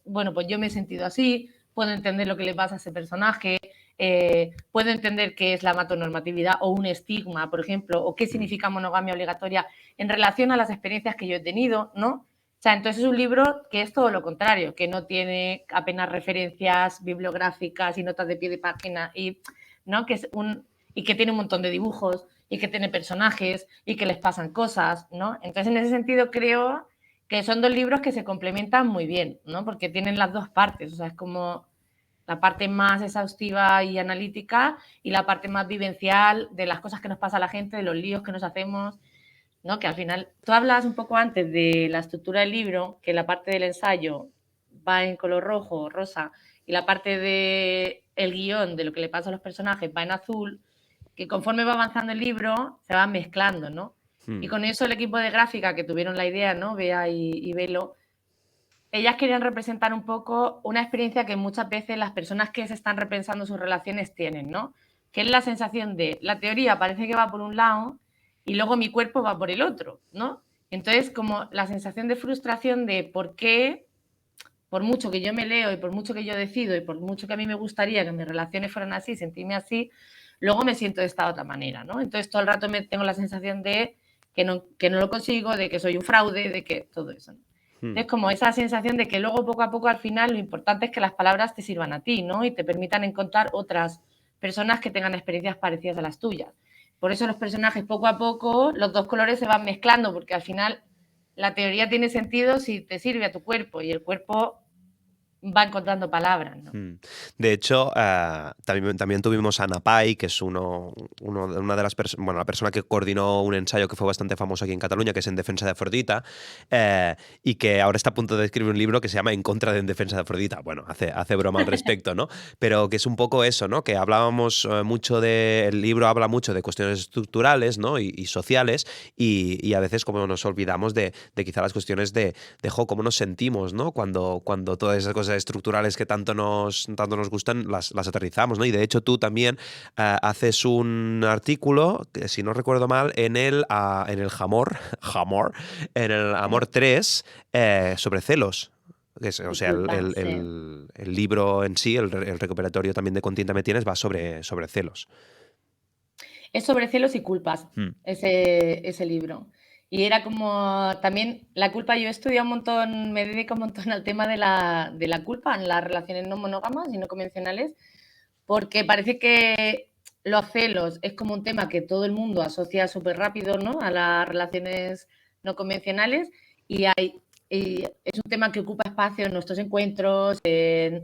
Bueno, pues yo me he sentido así, puedo entender lo que le pasa a ese personaje, puedo entender qué es la matonormatividad o un estigma, por ejemplo, o qué significa monogamia obligatoria en relación a las experiencias que yo he tenido, ¿no? O sea, entonces es un libro que es todo lo contrario, que no tiene apenas referencias bibliográficas y notas de pie de página, y, ¿no? Y que tiene un montón de dibujos, y que tiene personajes, y que les pasan cosas, ¿no? Entonces, en ese sentido, creo que son dos libros que se complementan muy bien, ¿no? Porque tienen las dos partes, o sea, es como la parte más exhaustiva y analítica y la parte más vivencial de las cosas que nos pasa a la gente, de los líos que nos hacemos, ¿no? Que al final, tú hablabas un poco antes de la estructura del libro, que la parte del ensayo va en color rojo, rosa, y la parte del guión, de lo que le pasa a los personajes, va en azul, que conforme va avanzando el libro, se van mezclando, ¿no? Y con eso el equipo de gráfica que tuvieron la idea, ¿no? Bea y Velo, ellas querían representar un poco una experiencia que muchas veces las personas que se están repensando sus relaciones tienen, ¿no? Que es la sensación de, la teoría parece que va por un lado y luego mi cuerpo va por el otro, ¿no? Entonces, como la sensación de frustración de por qué, por mucho que yo me leo y por mucho que yo decido y por mucho que a mí me gustaría que mis relaciones fueran así, sentirme así, luego me siento de esta otra manera, ¿no? Entonces, todo el rato tengo la sensación de que no lo consigo, de que soy un fraude, de que todo eso, ¿no? Es como esa sensación de que luego poco a poco al final lo importante es que las palabras te sirvan a ti, ¿no? Y te permitan encontrar otras personas que tengan experiencias parecidas a las tuyas. Por eso los personajes poco a poco, los dos colores se van mezclando, porque al final la teoría tiene sentido si te sirve a tu cuerpo y el cuerpo va encontrando palabras, ¿no? De hecho, también tuvimos a Ana Pai, que es una de las personas, bueno, la persona que coordinó un ensayo que fue bastante famoso aquí en Cataluña, que es En defensa de Afrodita, y que ahora está a punto de escribir un libro que se llama En contra de En defensa de Afrodita. Bueno, hace broma al respecto, ¿no? Pero que es un poco eso, ¿no? Que hablábamos mucho el libro habla mucho de cuestiones estructurales, ¿no? Y sociales, y a veces como nos olvidamos de quizá las cuestiones de cómo nos sentimos, ¿no? Cuando todas esas cosas estructurales que tanto nos gustan las aterrizamos, ¿no? Y de hecho tú también haces un artículo, que, si no recuerdo mal, en el Jamor, en el Amor 3, sobre celos. O sea, el libro en sí, el recuperatorio también de Con tinta me tienes, va sobre celos. Es sobre celos y culpas, ese libro. Y era como también la culpa, yo he estudiado un montón, me dedico un montón al tema de la culpa en las relaciones no monógamas y no convencionales, porque parece que los celos es como un tema que todo el mundo asocia súper rápido, ¿no? A las relaciones no convencionales y es un tema que ocupa espacio en nuestros encuentros, en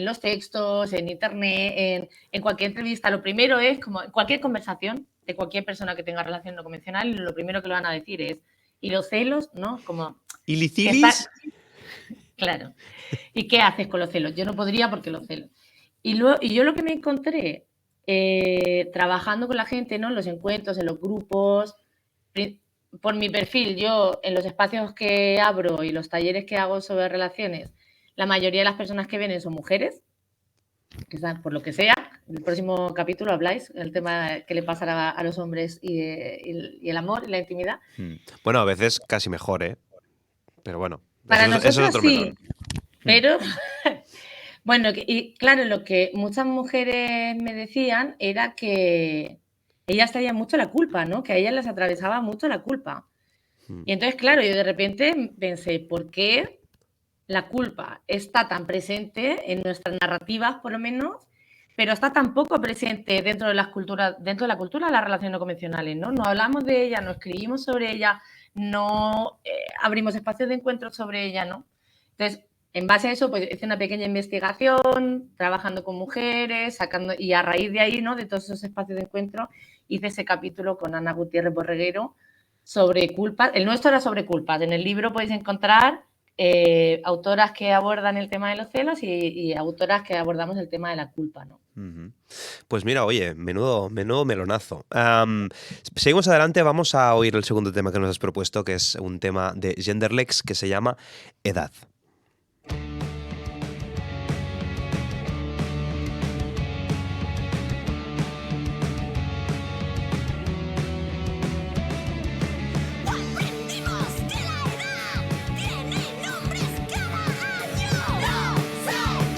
los textos, en internet, en cualquier entrevista. Lo primero es, como en cualquier conversación de cualquier persona que tenga relación no convencional, lo primero que le van a decir es, ¿y los celos? ¿No? Como, ¿Ilicilis? Claro. ¿Y qué haces con los celos? Yo no podría porque los celos. Y yo lo que me encontré trabajando con la gente, ¿no? En los encuentros, en los grupos, por mi perfil, yo en los espacios que abro y los talleres que hago sobre relaciones, la mayoría de las personas que vienen son mujeres, quizás por lo que sea. En el próximo capítulo habláis del tema que le pasará a los hombres y el amor y la intimidad. Bueno, a veces casi mejor, ¿eh? Pero bueno, para eso es otro sí, melón. Pero bueno, y claro, lo que muchas mujeres me decían era que ellas traían mucho la culpa, ¿no? Que a ellas les atravesaba mucho la culpa. Y entonces, claro, yo de repente pensé, ¿por qué la culpa está tan presente en nuestras narrativas, por lo menos, pero está tan poco presente dentro de la cultura de las relaciones no convencionales, ¿no? No hablamos de ella, no escribimos sobre ella, no abrimos espacios de encuentro sobre ella, ¿no? Entonces, en base a eso, pues hice una pequeña investigación, trabajando con mujeres, y a raíz de ahí, ¿no? De todos esos espacios de encuentro, hice ese capítulo con Ana Gutiérrez Borreguero sobre culpas. El nuestro era sobre culpas. En el libro podéis encontrar autoras que abordan el tema de los celos y autoras que abordamos el tema de la culpa, ¿no? Pues mira, oye, menudo melonazo. Seguimos adelante, vamos a oír el segundo tema que nos has propuesto, que es un tema de Genderlex que se llama Edad.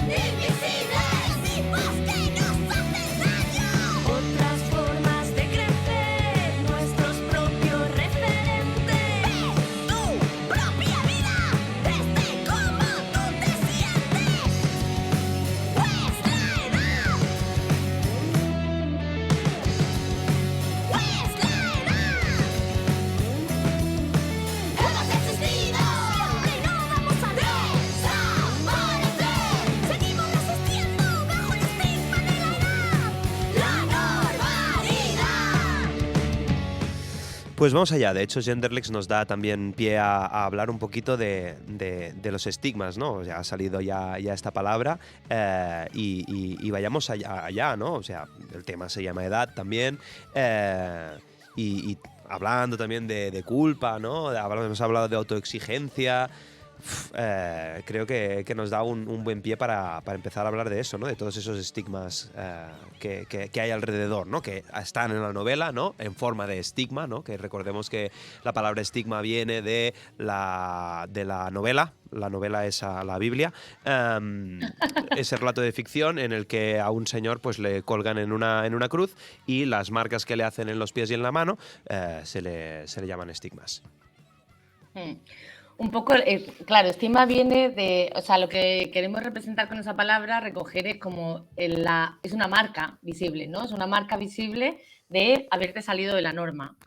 Invisibles, tipos que nos hacen Pues vamos allá. De hecho, Genderlex nos da también pie a hablar un poquito de los estigmas, ¿no? O sea, ha salido ya esta palabra y vayamos allá, ¿no? O sea, el tema se llama edad también y hablando también de culpa, ¿no? Hemos hablado de autoexigencia. Creo que nos da un buen pie para empezar a hablar de eso, ¿no? De todos esos estigmas que hay alrededor, ¿no? Que están en la novela, ¿no? En forma de estigma, ¿no? Que recordemos que la palabra estigma viene de la novela. La novela es la Biblia. Ese relato de ficción en el que a un señor pues le colgan en una cruz y las marcas que le hacen en los pies y en la mano se le llaman estigmas. Un poco, claro, estigma viene de, o sea, lo que queremos representar con esa palabra, recoger es como es una marca visible, ¿no? Es una marca visible de haberte salido de la norma.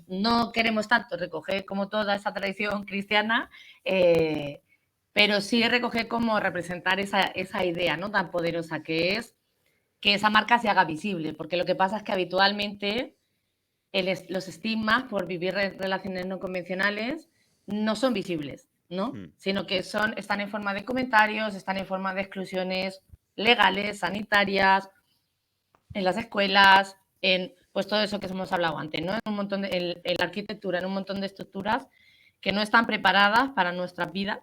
No queremos tanto recoger como toda esa tradición cristiana, pero sí recoger como representar esa idea, ¿no? Tan poderosa que es que esa marca se haga visible, porque lo que pasa es que habitualmente los estigmas por vivir relaciones no convencionales no son visibles, ¿no? Sino que están en forma de comentarios, están en forma de exclusiones legales, sanitarias, en las escuelas, en pues todo eso que hemos hablado antes, ¿no? En un montón en la arquitectura, en un montón de estructuras que no están preparadas para nuestras vidas,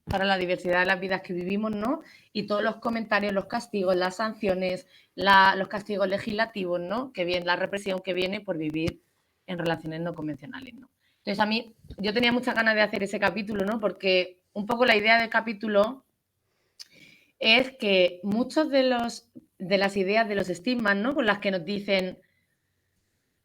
para la diversidad de las vidas que vivimos, ¿no? Y todos los comentarios, los castigos, las sanciones, los castigos legislativos, ¿no? Que viene, la represión que viene por vivir en relaciones no convencionales, ¿no? Entonces, yo tenía muchas ganas de hacer ese capítulo, ¿no? Porque un poco la idea del capítulo es que muchos de las ideas de los estigmas, ¿no? Con las que nos dicen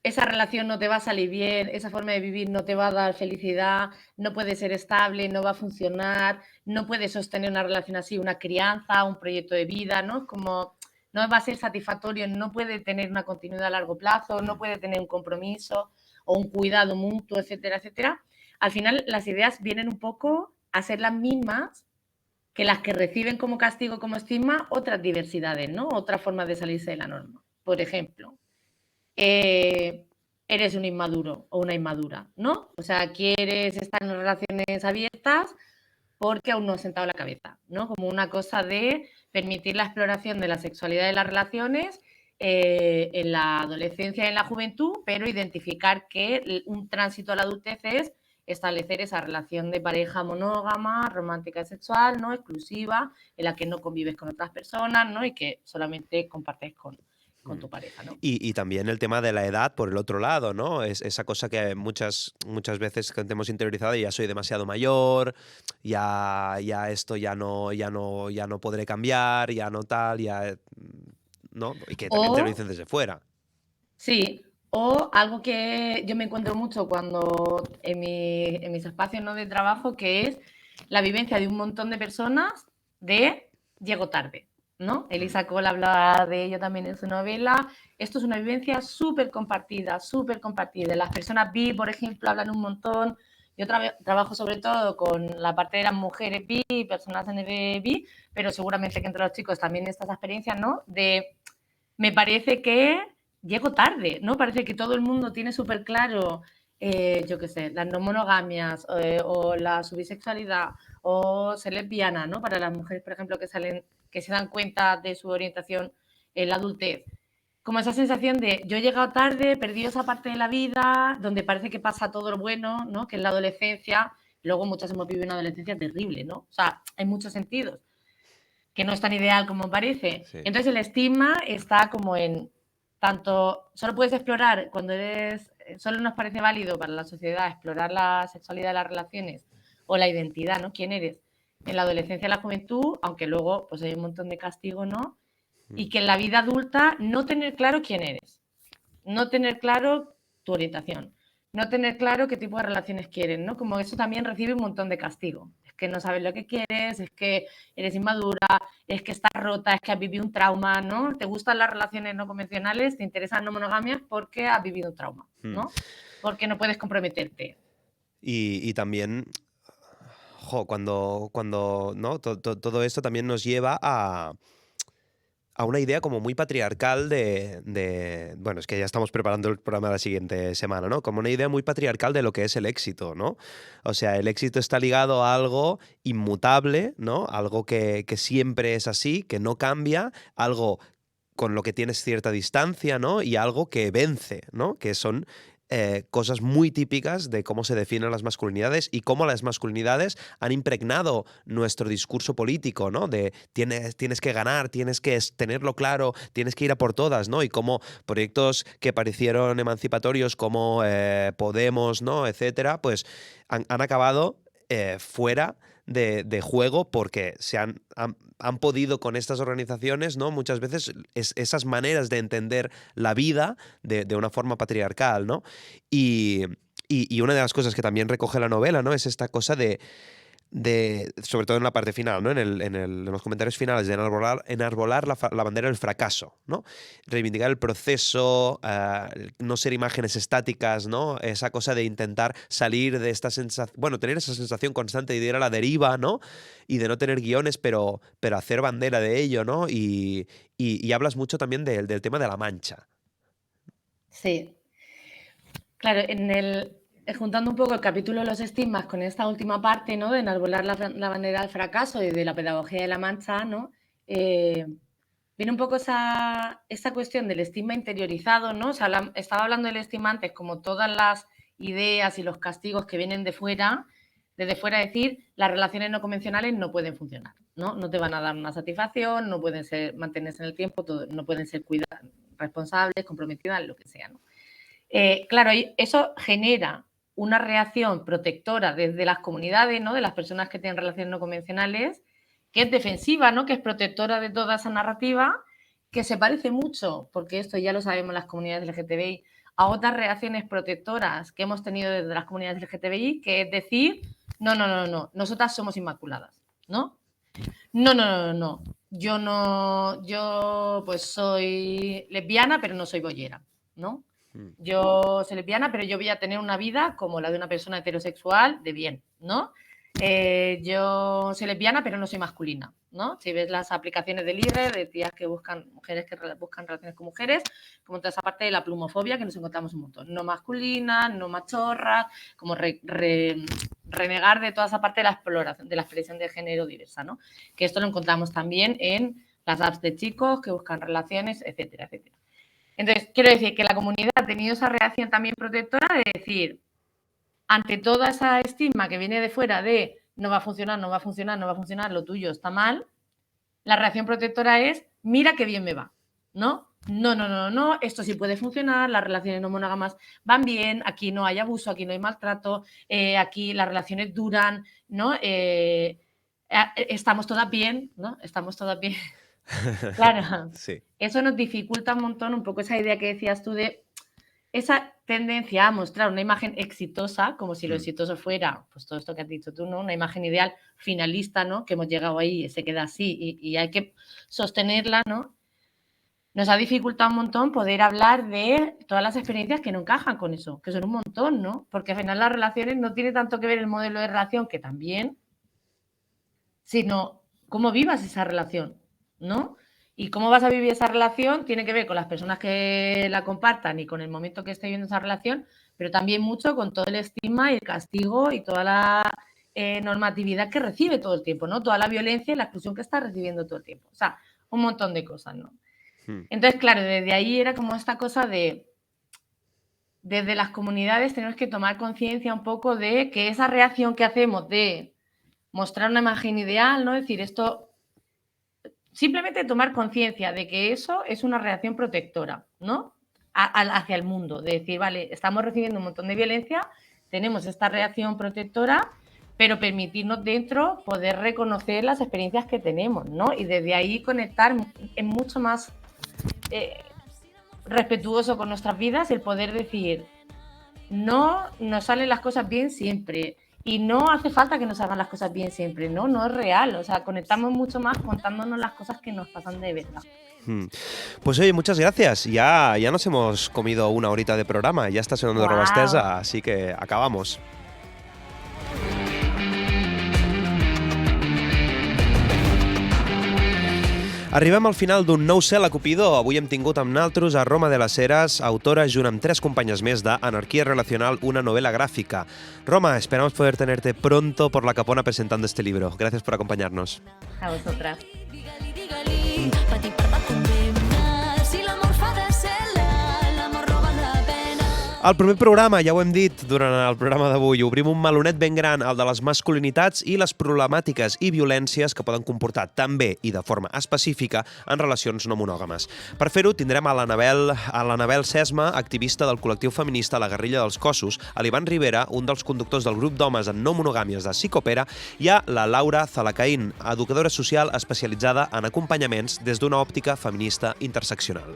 esa relación no te va a salir bien, esa forma de vivir no te va a dar felicidad, no puede ser estable, no va a funcionar, no puedes sostener una relación así, una crianza, un proyecto de vida, ¿no? Como no va a ser satisfactorio, no puede tener una continuidad a largo plazo, no puede tener un compromiso o un cuidado mutuo, etcétera, etcétera. Al final las ideas vienen un poco a ser las mismas que las que reciben como castigo, como estigma, otras diversidades, ¿no? Otras formas de salirse de la norma. Por ejemplo, eres un inmaduro o una inmadura, ¿no? O sea, quieres estar en relaciones abiertas porque aún no has sentado la cabeza, ¿no? Como una cosa de permitir la exploración de la sexualidad de las relaciones en la adolescencia y en la juventud, pero identificar que un tránsito a la adultez es establecer esa relación de pareja monógama, romántica y sexual, ¿no? Exclusiva, en la que no convives con otras personas, ¿no? Y que solamente compartes con tu pareja, ¿no? Y también el tema de la edad por el otro lado, ¿no? Es esa cosa que muchas veces que tenemos interiorizado, ya soy demasiado mayor, ya esto ya no podré cambiar, ya no tal, ya ¿no? Y que también te lo dicen desde fuera. Sí, o algo que yo me encuentro mucho cuando en mis espacios, ¿no?, de trabajo, que es la vivencia de un montón de personas de llego tarde, ¿no? Elisa Cole hablaba de ello también en su novela. Esto es una vivencia súper compartida, súper compartida. Las personas bi, por ejemplo, hablan un montón. Yo trabajo sobre todo con la parte de las mujeres bi, personas NB pero seguramente que entre los chicos también estas experiencias, ¿no? Me parece que llego tarde, ¿no? Parece que todo el mundo tiene súper claro, yo qué sé, las no monogamias o la subisexualidad o ser lesbiana, ¿no? Para las mujeres, por ejemplo, que se dan cuenta de su orientación en la adultez. Como esa sensación de yo he llegado tarde, he perdido esa parte de la vida, donde parece que pasa todo lo bueno, ¿no? Que es la adolescencia. Luego muchas hemos vivido una adolescencia terrible, ¿no? O sea, en muchos sentidos, que no es tan ideal como parece. Sí. Entonces el estigma está como en tanto, solo puedes explorar solo nos parece válido para la sociedad explorar la sexualidad de las relaciones o la identidad, ¿no? ¿Quién eres? En la adolescencia y la juventud, aunque luego pues hay un montón de castigo, ¿no? Y que en la vida adulta no tener claro quién eres, no tener claro tu orientación, no tener claro qué tipo de relaciones quieres, ¿no? Como eso también recibe un montón de castigo. Es que no sabes lo que quieres, es que eres inmadura, es que estás rota, es que has vivido un trauma, ¿no? Te gustan las relaciones no convencionales, te interesan no monogamias porque has vivido un trauma, ¿no? Porque no puedes comprometerte. Y también, cuando ¿no? Todo esto también nos lleva a a una idea como muy patriarcal bueno, es que ya estamos preparando el programa de la siguiente semana, ¿no? Como una idea muy patriarcal de lo que es el éxito, ¿no? O sea, el éxito está ligado a algo inmutable, ¿no? Algo que siempre es así, que no cambia, algo con lo que tienes cierta distancia, ¿no? Y algo que vence, ¿no? Que son cosas muy típicas de cómo se definen las masculinidades y cómo las masculinidades han impregnado nuestro discurso político, ¿no? De tienes que ganar, tienes que tenerlo claro, tienes que ir a por todas, ¿no? Y cómo proyectos que parecieron emancipatorios como Podemos, ¿no? Etcétera, pues han acabado fuera de juego porque han podido con estas organizaciones, ¿no? Muchas veces esas maneras de entender la vida de una forma patriarcal, ¿no? Y una de las cosas que también recoge la novela, ¿no? Es esta cosa de sobre todo en la parte final, ¿no? En los comentarios finales de enarbolar la bandera del fracaso, ¿no? Reivindicar el proceso, no ser imágenes estáticas, ¿no? Esa cosa de intentar salir de esta sensación, bueno, tener esa sensación constante de ir a la deriva, ¿no? Y de no tener guiones, pero hacer bandera de ello, ¿no? Y hablas mucho también del tema de la mancha. Sí. Claro, juntando un poco el capítulo de los estigmas con esta última parte, ¿no? De enarbolar la bandera del fracaso y de la pedagogía de la mancha, ¿no? Viene un poco esa cuestión del estigma interiorizado, ¿no? O sea, estaba hablando del estigma antes como todas las ideas y los castigos que vienen de fuera, desde fuera decir, las relaciones no convencionales no pueden funcionar, ¿no? No te van a dar una satisfacción, no pueden mantenerse en el tiempo, no pueden ser responsables, comprometidas, lo que sea, ¿no? Claro, eso genera una reacción protectora desde las comunidades, ¿no? De las personas que tienen relaciones no convencionales, que es defensiva, ¿no? Que es protectora de toda esa narrativa, que se parece mucho, porque esto ya lo sabemos las comunidades LGTBI, a otras reacciones protectoras que hemos tenido desde las comunidades LGTBI, que es decir, no, nosotras somos inmaculadas, ¿no? No. Yo pues soy lesbiana, pero no soy boyera, ¿no? Yo soy lesbiana, pero yo voy a tener una vida como la de una persona heterosexual de bien, ¿no? Yo soy lesbiana, pero no soy masculina, ¿no? Si ves las aplicaciones de ligue, de tías que mujeres que buscan relaciones con mujeres, como toda esa parte de la plumofobia que nos encontramos un montón. No masculina, no machorra, como renegar de toda esa parte de la exploración, de la expresión de género diversa, ¿no? Que esto lo encontramos también en las apps de chicos que buscan relaciones, etcétera, etcétera. Entonces, quiero decir que la comunidad ha tenido esa reacción también protectora de decir, ante toda esa estigma que viene de fuera de no va a funcionar, lo tuyo está mal, la reacción protectora es, mira qué bien me va, ¿no? No, esto sí puede funcionar, las relaciones no monógamas van bien, aquí no hay abuso, aquí no hay maltrato, aquí las relaciones duran, ¿no? Estamos todas bien, ¿no? Estamos todas bien. Claro, Sí. Eso nos dificulta un montón, un poco esa idea que decías tú de esa tendencia a mostrar una imagen exitosa, como si lo exitoso fuera, pues todo esto que has dicho tú, ¿no? Una imagen ideal finalista, ¿no? Que hemos llegado ahí y se queda así y hay que sostenerla, ¿no? Nos ha dificultado un montón poder hablar de todas las experiencias que no encajan con eso, que son un montón, ¿no? Porque al final las relaciones no tiene tanto que ver el modelo de relación, que también, sino cómo vivas esa relación, ¿no? Y cómo vas a vivir esa relación tiene que ver con las personas que la compartan y con el momento que esté viviendo esa relación, pero también mucho con todo el estigma y el castigo y toda la normatividad que recibe todo el tiempo, ¿no? Toda la violencia y la exclusión que está recibiendo todo el tiempo. O sea, un montón de cosas, ¿no? Entonces, claro, desde ahí era como esta cosa de, desde las comunidades tenemos que tomar conciencia un poco de que esa reacción que hacemos de mostrar una imagen ideal, ¿no? Es decir, esto... Simplemente tomar conciencia de que eso es una reacción protectora, ¿no? Hacia el mundo, de decir, vale, estamos recibiendo un montón de violencia, tenemos esta reacción protectora, pero permitirnos dentro poder reconocer las experiencias que tenemos, ¿no? Y desde ahí conectar en mucho más respetuoso con nuestras vidas, el poder decir, no nos salen las cosas bien siempre. Y no hace falta que nos hagan las cosas bien siempre, ¿no? No es real, o sea, conectamos mucho más contándonos las cosas que nos pasan de verdad. Pues oye, muchas gracias. Ya nos hemos comido una horita de programa, ya está sonando Wow. Robastesa, así que acabamos. Arribem al final d'un nou cel a Cupido. Avui hem tingut amb naltros a Roma de las Heras, autora junt amb 3 companyes més de Anarquía Relacional, una novela gráfica. Roma, esperamos poder tenerte pronto por la Capona presentando este libro. Gracias por acompañarnos. A vosotras. Digue-li, digue-li, petit per tal condemnar. Si l'amor fa de cel·la, l'amor no val la pena. Al primer programa, ja ho hem dit durant el programa d'avui, obrim un melonet ben gran, el de les masculinitats i les problemàtiques i violències que poden comportar també i de forma específica en relacions no monògames. Per fer-ho, tindrem a l'Anabel Sesma, activista del col·lectiu feminista La Guerrilla dels Cossos, a l'Ivan Rivera, un dels conductors del grup d'homes en no monogàmies de Psicopera, i a la Laura Zalacaín, educadora social especialitzada en acompanyaments des d'una òptica feminista interseccional.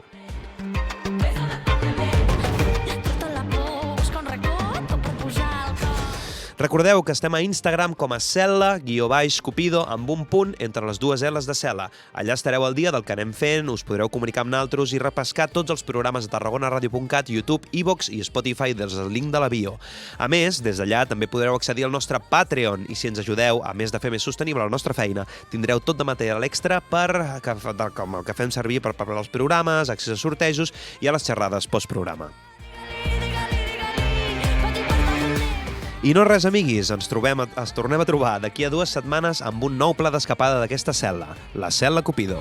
Recordeu que estem a Instagram com a cel·la_cupido amb un punt entre les dues L's de cel·la. Allà estareu al dia del que anem fent, us podreu comunicar amb naltros i repescar tots els programes de tarragonaradio.cat, YouTube, iVox i Spotify des del link de la bio. A més, des d'allà també podreu accedir al nostre Patreon i si ens ajudeu, a més de fer més sostenible la nostra feina, tindreu tot de material extra com el que fem servir per preparar els programes, accés a sortejos i a les xerrades postprograma. I no res, amiguis, ens tornem a trobar d'aquí a 2 setmanes amb un nou pla d'escapada d'aquesta cel·la, la Cel·la Cupido.